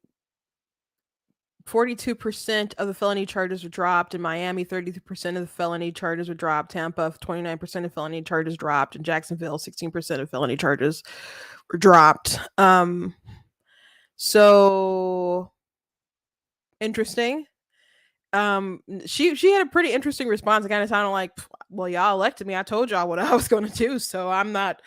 of the felony charges were dropped. In Miami, 33% of the felony charges were dropped. Tampa, 29% of felony charges dropped. In Jacksonville, 16% of felony charges were dropped. So interesting. She had a pretty interesting response. It kind of sounded like, well, y'all elected me. I told y'all what I was going to do, so I'm not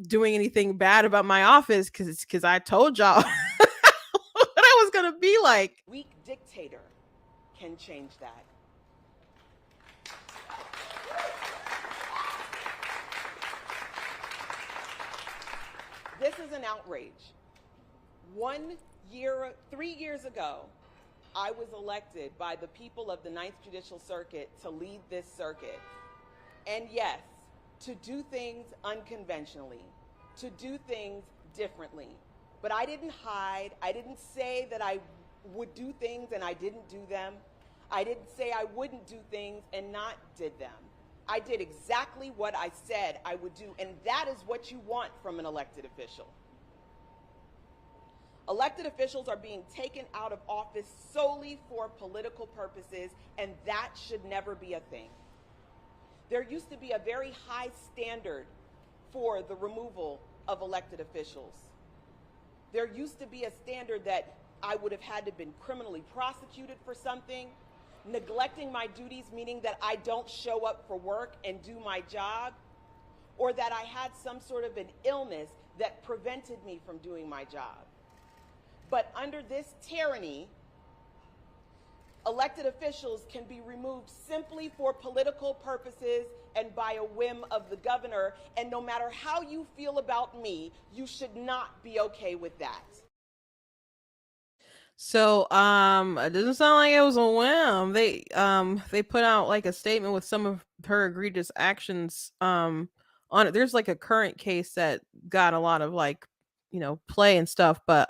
doing anything bad about my office because I told y'all what I was going to be like. Weak dictator can change that. This is an outrage. 3 years ago, I was elected by the people of the 9th Judicial Circuit to lead this circuit. And yes, to do things unconventionally, to do things differently. But I didn't hide. I didn't say that I would do things and I didn't do them. I didn't say I wouldn't do things and not did them. I did exactly what I said I would do, and that is what you want from an elected official. Elected officials are being taken out of office solely for political purposes, and that should never be a thing. There used to be a very high standard for the removal of elected officials. There used to be a standard that I would have had to have been criminally prosecuted for something, neglecting my duties, meaning that I don't show up for work and do my job, or that I had some sort of an illness that prevented me from doing my job. But under this tyranny, elected officials can be removed simply for political purposes and by a whim of the governor. And no matter how you feel about me, you should not be okay with that. So it doesn't sound like it was a whim. They put out like a statement with some of her egregious actions on it. There's like a current case that got a lot of like, play and stuff, but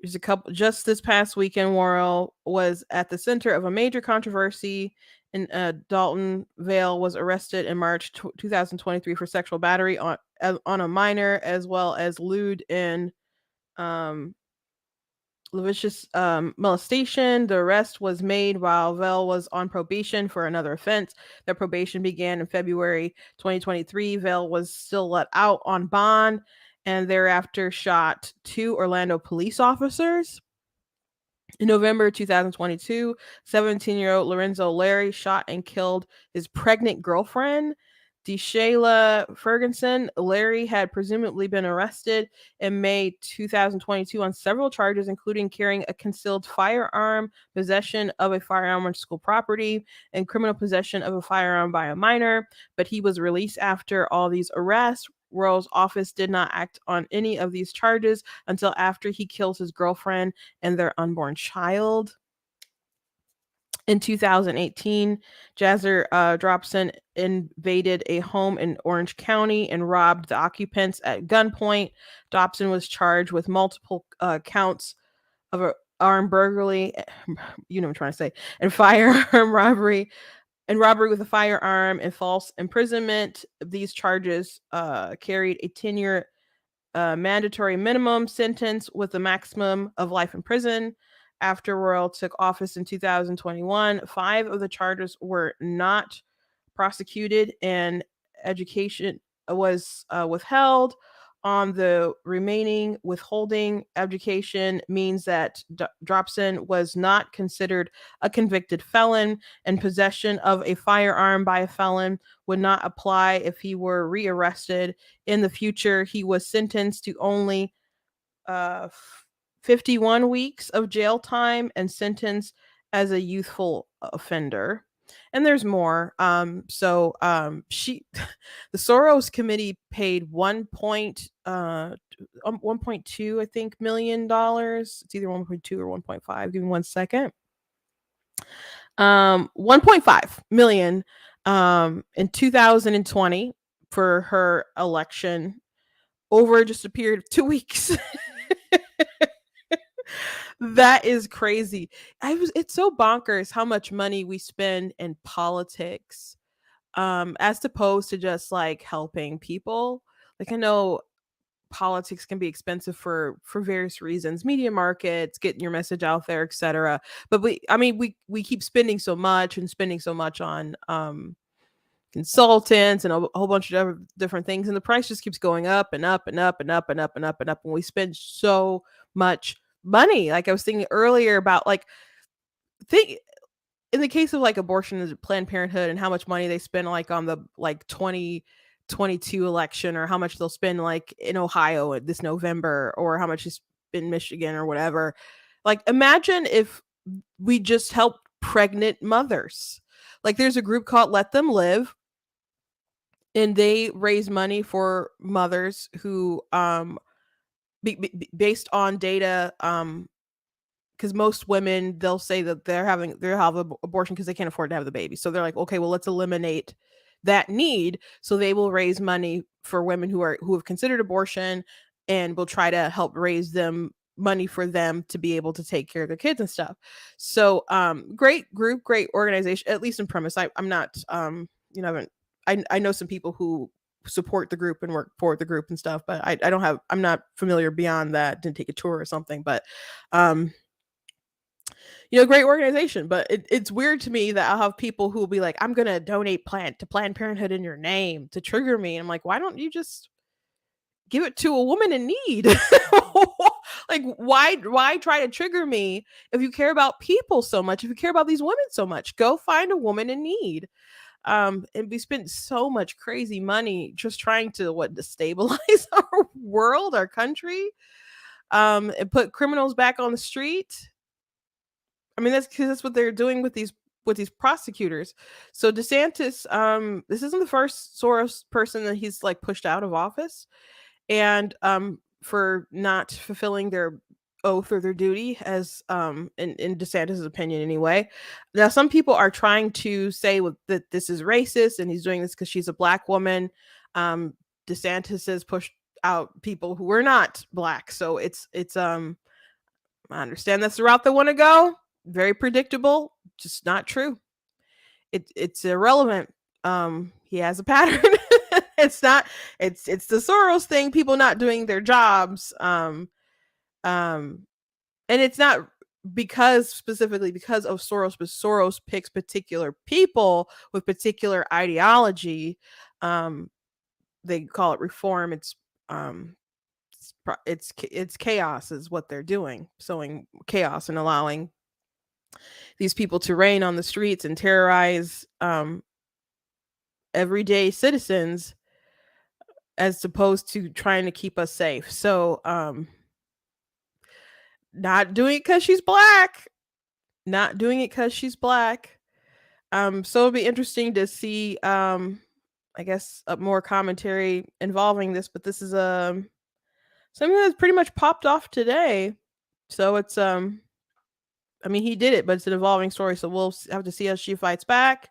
there's a couple. Just this past weekend, Worrell was at the center of a major controversy. In Dalton Vale was arrested in March 2023 for sexual battery on a minor, as well as lewd and lascivious molestation. The arrest was made while Vale was on probation for another offense. Their probation began in February 2023. Vale was still let out on bond and thereafter shot 2 Orlando police officers. In November 2022, 17-year-old Lorenzo Larry shot and killed his pregnant girlfriend, DeShayla Ferguson. Larry had presumably been arrested in May 2022 on several charges, including carrying a concealed firearm, possession of a firearm on school property, and criminal possession of a firearm by a minor. But he was released after all these arrests. Worrell's office did not act on any of these charges until after he kills his girlfriend and their unborn child. In 2018, Jazzer Dropson invaded a home in Orange County and robbed the occupants at gunpoint. Dobson was charged with multiple counts of armed burglary, what I'm trying to say, and firearm robbery, and robbery with a firearm and false imprisonment. These charges carried a 10-year mandatory minimum sentence with a maximum of life in prison. After Worrell took office in 2021, 5 of the charges were not prosecuted and education was withheld. On the remaining, withholding education means that Dropson was not considered a convicted felon, and possession of a firearm by a felon would not apply if he were rearrested in the future. He was sentenced to only 51 weeks of jail time and sentenced as a youthful offender. And there's more. She, the Soros committee paid 1.2, I think, $1 million. It's either 1.2 or 1.5. Give me 1 second. 1.5 million in 2020 for her election over just a period of 2 weeks. That is crazy. It's so bonkers how much money we spend in politics, as opposed to just like helping people. Like, I know politics can be expensive for various reasons, media markets, getting your message out there, etc. But we keep spending so much on consultants and a whole bunch of different things, and the price just keeps going up and up and up and up and up and up and up, and we spend so much money. Like I was thinking earlier about in the case of like abortion and Planned Parenthood and how much money they spend like on the like 2022 election, or how much they'll spend like in Ohio this November, or how much is in Michigan or whatever. Like, imagine if we just helped pregnant mothers. Like, there's a group called Let Them Live, and they raise money for mothers who based on data, because most women, they'll say that they'll have an abortion because they can't afford to have the baby. So they're like, okay, well, let's eliminate that need. So they will raise money for women who have considered abortion, and will try to help raise them money for them to be able to take care of their kids and stuff. So great group, great organization, at least in premise. I'm not you know, I know some people who support the group and work for the group and stuff, but I don't have, I'm not familiar beyond that, didn't take a tour or something, but great organization. But it's weird to me that I'll have people who will be like, I'm gonna donate to Planned Parenthood in your name to trigger me. And I'm like, why don't you just give it to a woman in need? Like, why try to trigger me if you care about people so much? If you care about these women so much, go find a woman in need. And we spent so much crazy money just trying to destabilize our world, our country, and put criminals back on the street. I mean, that's what they're doing with these prosecutors. So DeSantis, this isn't the first Soros person that he's like pushed out of office, and for not fulfilling their oath or their duty, as in DeSantis' opinion anyway. Now some people are trying to say that this is racist and he's doing this because she's a black woman. DeSantis has pushed out people who are not black, so it's I understand that's the route they want to go. Very predictable, just not true. It's irrelevant. He has a pattern. It's not, it's the Soros thing, people not doing their jobs. And it's not specifically because of Soros, but Soros picks particular people with particular ideology. They call it reform. It's chaos is what they're doing, sowing chaos and allowing these people to reign on the streets and terrorize everyday citizens, as opposed to trying to keep us safe. So not doing it because she's black. Not doing it because she's black. So it'll be interesting to see I guess more commentary involving this, but this is something that's pretty much popped off today. So it's I mean, he did it, but it's an evolving story, so we'll have to see how she fights back.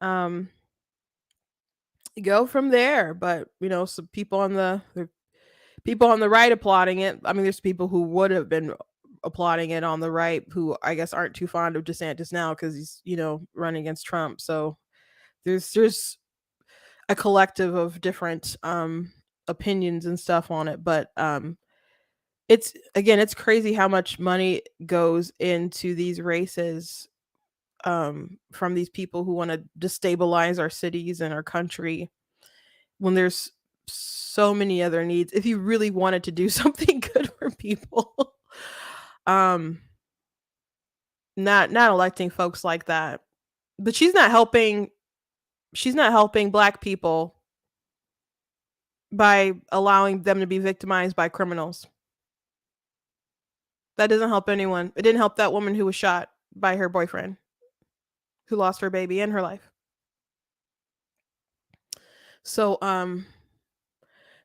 Go from there. But some people on the right applauding it. I mean, there's people who would have been applauding it on the right who I guess aren't too fond of DeSantis now because he's running against Trump. So there's a collective of different opinions and stuff on it. But it's crazy how much money goes into these races from these people who want to destabilize our cities and our country, when there's so many other needs. If you really wanted to do something good for people, not electing folks like that. But she's not helping black people by allowing them to be victimized by criminals. That doesn't help anyone. It didn't help that woman who was shot by her boyfriend, who lost her baby and her life. So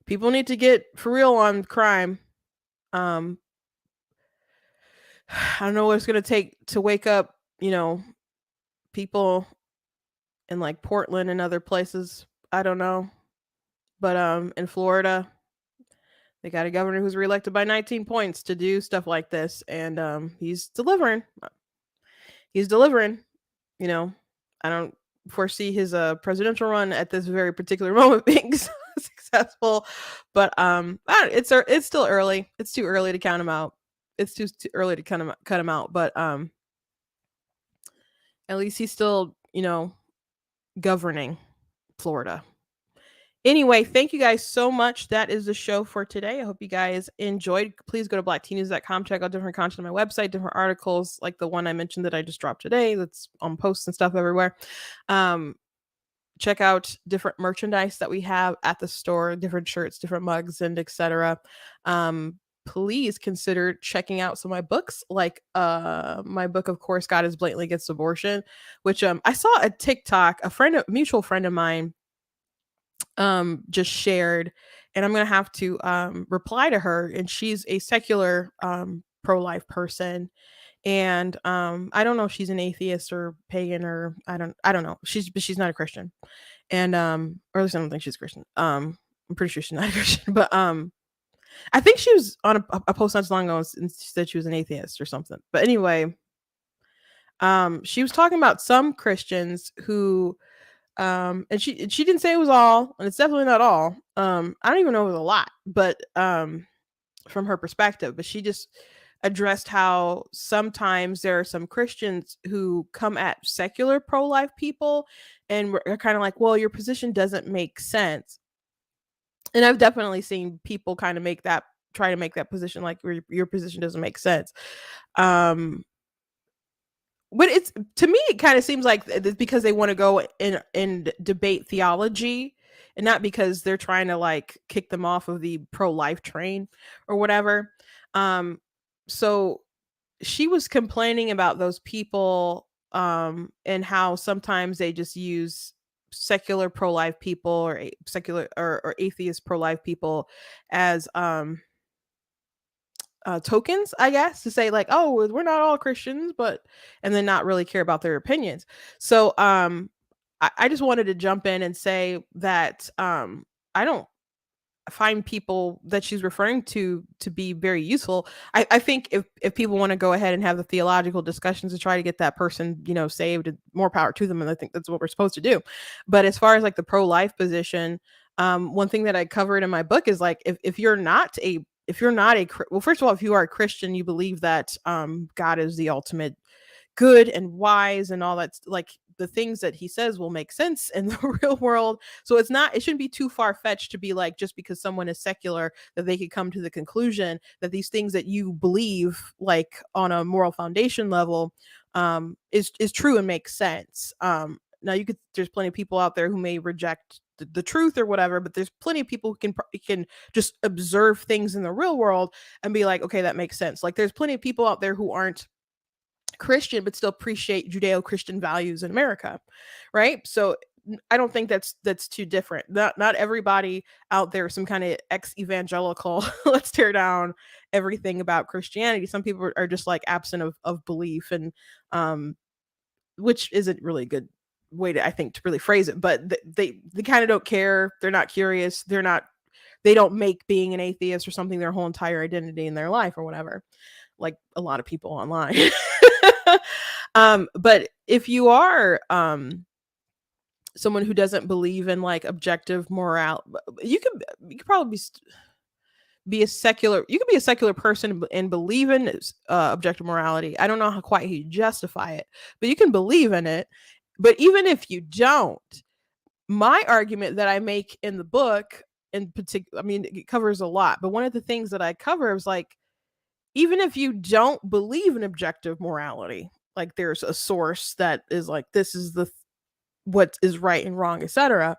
people need to get for real on crime. I don't know what it's going to take to wake up, people in like Portland and other places. I don't know. But in Florida, they got a governor who's reelected by 19 points to do stuff like this, and he's delivering. I don't foresee his presidential run at this very particular moment being successful, but it's still early. It's too early to count him out. It's too early to cut him out. But at least he's still governing Florida. Anyway, thank you guys so much. That is the show for today. I hope you guys enjoyed. Please go to blacktnews.com, check out different content on my website, different articles like the one I mentioned that I just dropped today that's on posts and stuff everywhere. Check out different merchandise that we have at the store, different shirts, different mugs, and etc. Please consider checking out some of my books, like my book, of course, God is Blatantly Against Abortion, which I saw a TikTok, a mutual friend of mine just shared, and I'm gonna have to reply to her. And she's a secular pro-life person, and I don't know if she's an atheist or pagan, or I don't know. She's not a Christian, and or at least I don't think she's a Christian. I'm pretty sure she's not a Christian, but I think she was on a post not so long ago and she said she was an atheist or something. But anyway, she was talking about some Christians who, and she didn't say it was all, and it's definitely not all. I don't even know if it was a lot, but from her perspective, but she just addressed how sometimes there are some Christians who come at secular pro-life people and are kind of like, well, your position doesn't make sense. And I've definitely seen people kind of try to make that position like your position doesn't make sense. Um, but it's, to me, it kind of seems like it's because they want to go and debate theology, and not because they're trying to like kick them off of the pro-life train or whatever. So she was complaining about those people, and how sometimes they just use secular pro-life people or secular or atheist pro-life people as tokens, I guess, to say like, oh, we're not all Christians, but, and then not really care about their opinions. So I just wanted to jump in and say that I don't find people that she's referring to be very useful. I think if people want to go ahead and have the theological discussions to try to get that person, saved, more power to them. And I think that's what we're supposed to do. But as far as like the pro-life position, one thing that I covered in my book is like, if you're not a well, first of all, if you are a Christian, you believe that God is the ultimate good and wise and all that, like the things that he says will make sense in the real world. So it shouldn't be too far-fetched to be like, just because someone is secular, that they could come to the conclusion that these things that you believe like on a moral foundation level is true and makes sense. Now there's plenty of people out there who may reject the truth or whatever, but there's plenty of people who can just observe things in the real world and be like, okay, that makes sense. Like there's plenty of people out there who aren't Christian but still appreciate Judeo-Christian values in America, right? So I don't think that's too different. Not everybody out there is some kind of ex-evangelical let's tear down everything about Christianity. Some people are just like absent of belief, and which isn't really a good way to, I think, to really phrase it, but they kind of don't care. They're not curious. They don't make being an atheist or something their whole entire identity in their life or whatever, like a lot of people online. But if you are someone who doesn't believe in like objective moral, you could probably be a secular person and believe in objective morality. I don't know how quite you justify it, but you can believe in it. But even if you don't, my argument that I make in the book in particular, I mean, it covers a lot, but one of the things that I cover is like, even if you don't believe in objective morality, like there's a source that is like, this is what is right and wrong, etc.,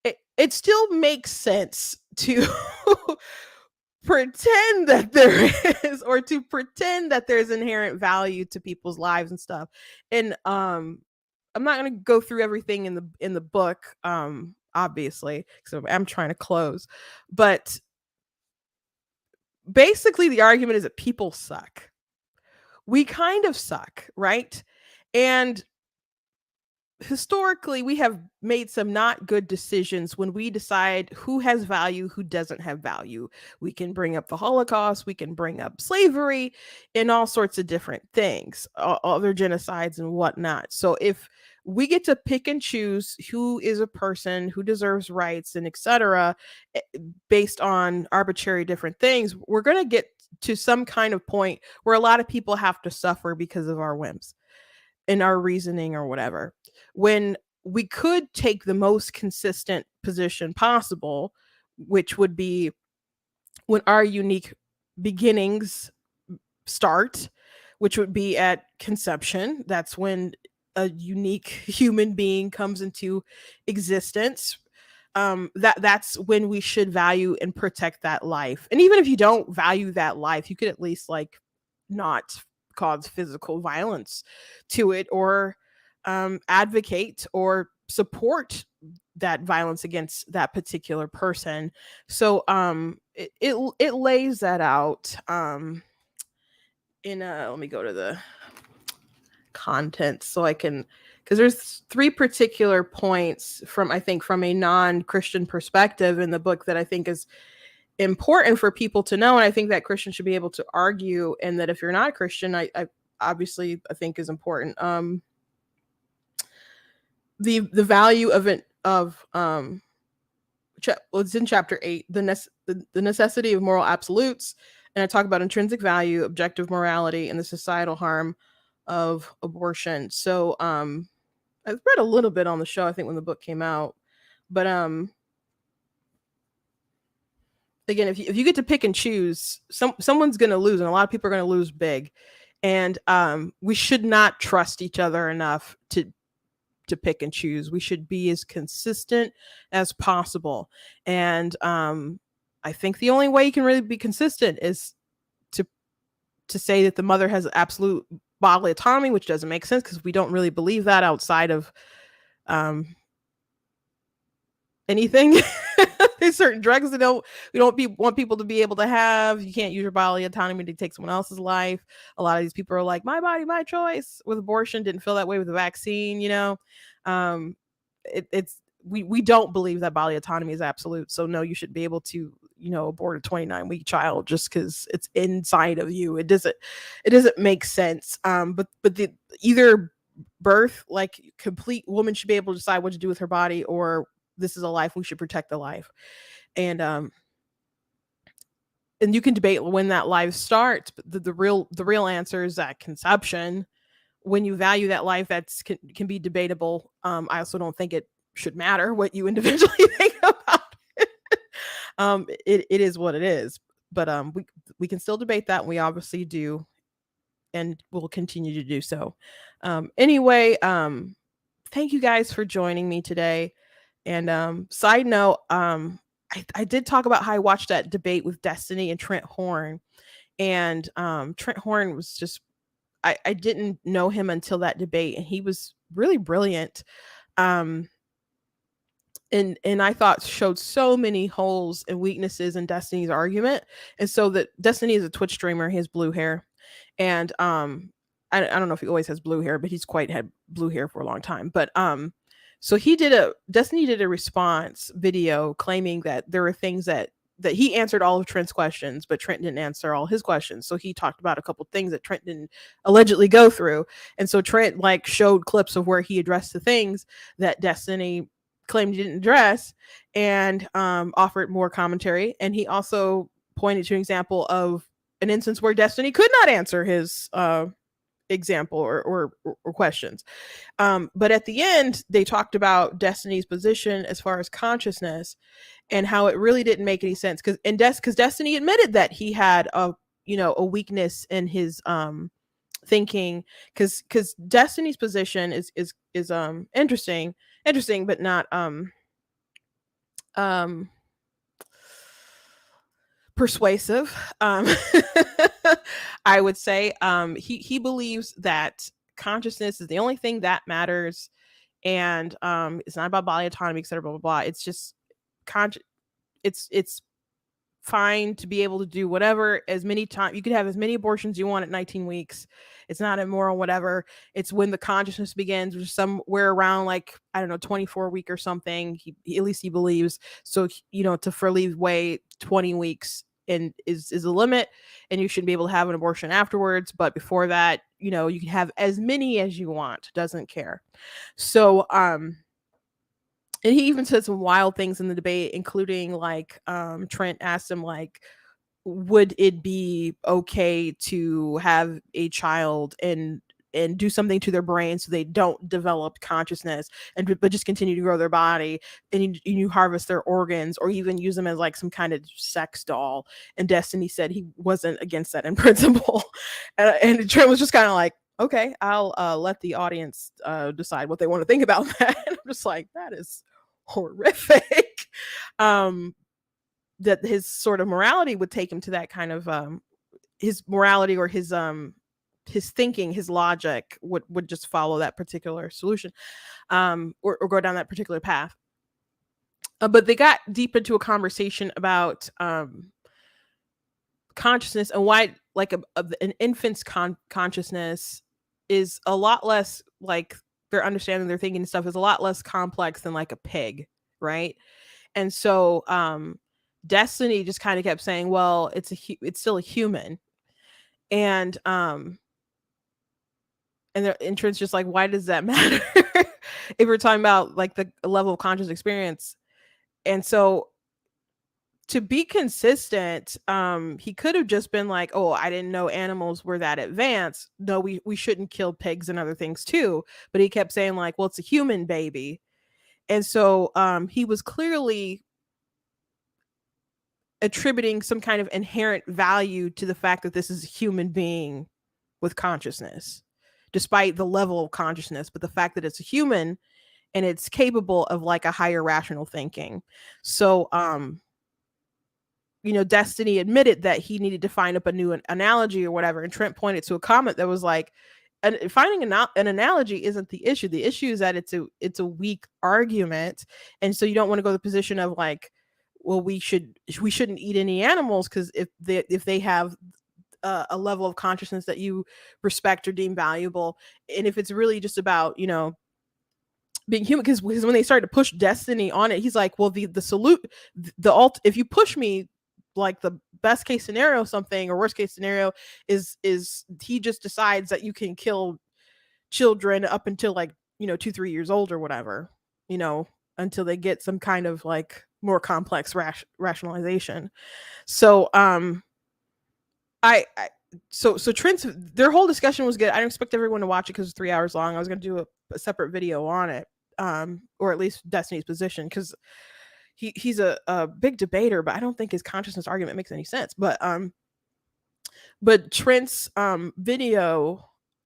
it still makes sense to pretend that there is, or to pretend that there's inherent value to people's lives and stuff. And I'm not going to go through everything in the book, obviously, so I'm trying to close, but basically the argument is that people suck. We kind of suck, right? And historically, we have made some not good decisions when we decide who has value, who doesn't have value. We can bring up the Holocaust, we can bring up slavery, and all sorts of different things, other genocides and whatnot. So if we get to pick and choose who is a person, who deserves rights, and etc., based on arbitrary different things, we're going to get to some kind of point where a lot of people have to suffer because of our whims and our reasoning or whatever, when we could take the most consistent position possible, which would be when our unique beginnings start, which would be at conception. That's when a unique human being comes into existence. That's when we should value and protect that life. And even if you don't value that life, you could at least like not cause physical violence to it, or advocate or support that violence against that particular person. So it lays that out in let me go to the content so I can, because there's 3 particular points from, I think, from a non-Christian perspective in the book that I think is important for people to know. And I think that Christians should be able to argue, and that if you're not a Christian, I obviously I think is important. The value of it, of it's in chapter 8, the necessity of moral absolutes, and I talk about intrinsic value, objective morality, and the societal harm of abortion. So I've read a little bit on the show, I think, when the book came out, but again, if you get to pick and choose, someone's going to lose, and a lot of people are going to lose big, and we should not trust each other enough to pick and choose. We should be as consistent as possible. And I think the only way you can really be consistent is to say that the mother has absolute bodily autonomy, which doesn't make sense because we don't really believe that outside of anything. There's certain drugs that we don't want people to be able to have. You can't use your bodily autonomy to take someone else's life. A lot of these people are like, my body, my choice. With abortion, didn't feel that way with the vaccine. We don't believe that bodily autonomy is absolute. So no, you should be able to abort a 29-week child just because it's inside of you. It doesn't make sense. But either birth, like complete woman should be able to decide what to do with her body, or this is a life, we should protect the life. And you can debate when that life starts, but the real answer is at conception. When you value that life, that's can be debatable. I also don't think it should matter what you individually think about it. It is what it is, but we can still debate that, and we obviously do, and we'll continue to do so. Anyway, thank you guys for joining me today. And side note, I did talk about how I watched that debate with Destiny and Trent Horn. And Trent Horn was just, I didn't know him until that debate, and he was really brilliant. And I thought showed so many holes and weaknesses in Destiny's argument. And so that Destiny is a Twitch streamer, he has blue hair. And I don't know if he always has blue hair, but he's quite had blue hair for a long time. But so Destiny did a response video claiming that there were things that he answered all of Trent's questions, but Trent didn't answer all his questions. So he talked about a couple things that Trent didn't allegedly go through. And so Trent showed clips of where he addressed the things that Destiny claimed he didn't address, and offered more commentary. And he also pointed to an example of an instance where Destiny could not answer his example or questions. But at the end, they talked about Destiny's position as far as consciousness and how it really didn't make any sense. Because Destiny admitted that he had a weakness in his thinking. Because Destiny's position is interesting, but not persuasive. I would say he believes that consciousness is the only thing that matters, and it's not about bodily autonomy, etc. Blah blah blah. It's just it's fine to be able to do whatever, as many times you could have as many abortions you want at 19 weeks. It's not immoral, whatever. It's when the consciousness begins, which is somewhere around 24 week or something. At least he believes. So to freely wait 20 weeks and is a limit, and you should be able to have an abortion afterwards. But before that, you can have as many as you want. Doesn't care. So and he even said some wild things in the debate, including Trent asked him would it be okay to have a child and do something to their brain so they don't develop consciousness but just continue to grow their body, and you harvest their organs or even use them as some kind of sex doll. And Destiny said he wasn't against that in principle. And Trent was just kind of like, okay, I'll let the audience decide what they want to think about that. And I'm just like, that is horrific. That his sort of morality would take him to that kind of his morality or his thinking, his logic would just follow that particular solution, or go down that particular path. But they got deep into a conversation about consciousness and why an infant's consciousness is a lot less their understanding, their thinking and stuff is a lot less complex than a pig, right? And so Destiny just kind of kept saying, well, it's still a human. And the entrance just like, why does that matter? If we're talking about like the level of conscious experience. And so to be consistent, he could have just been like, oh, I didn't know animals were that advanced. No, we shouldn't kill pigs and other things too. But he kept saying like, well, it's a human baby. And so he was clearly attributing some kind of inherent value to the fact that this is a human being with consciousness, despite the level of consciousness, but the fact that it's a human and it's capable of like a higher rational thinking. So Destiny admitted that he needed to find up a new analogy or whatever, and Trent pointed to a comment that was like, finding an analogy isn't the issue. The issue is that it's a weak argument, and so you don't want to go to the position of like, well, we shouldn't eat any animals because if they have a level of consciousness that you respect or deem valuable, and if it's really just about being human, because when they started to push Destiny on it, he's like, well, the salute, if you push me, like the best case scenario something or worst case scenario is he just decides that you can kill children up until like 2-3 years old or whatever, until they get some kind of like more complex rationalization. So so Trent's, their whole discussion was good. I didn't expect everyone to watch it because it's 3 hours long. I was going to do a separate video on it, or at least Destiny's position, because he's a big debater, but I don't think his consciousness argument makes any sense. But Trent's video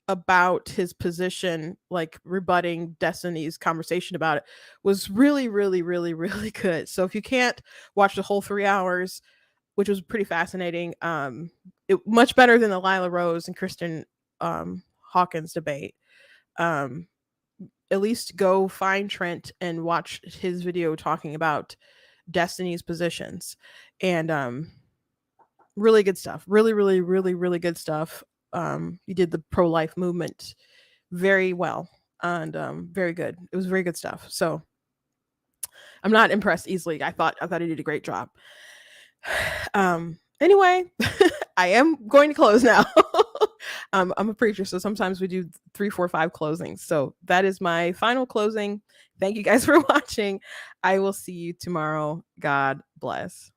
about his position, like rebutting Destiny's conversation about it, was really, really, really, really good. So if you can't watch the whole 3 hours, which was pretty fascinating, much better than the Lila Rose and Kristen Hawkins debate. At least go find Trent and watch his video talking about Destiny's positions, and really good stuff. Really, really, really, really good stuff. He did the pro-life movement very well, and very good. It was very good stuff. So I'm not impressed easily. I thought he did a great job. Anyway, I am going to close now. I'm a preacher, so sometimes we do 3, 4, 5 closings. So that is my final closing. Thank you guys for watching. I will see you tomorrow. God bless.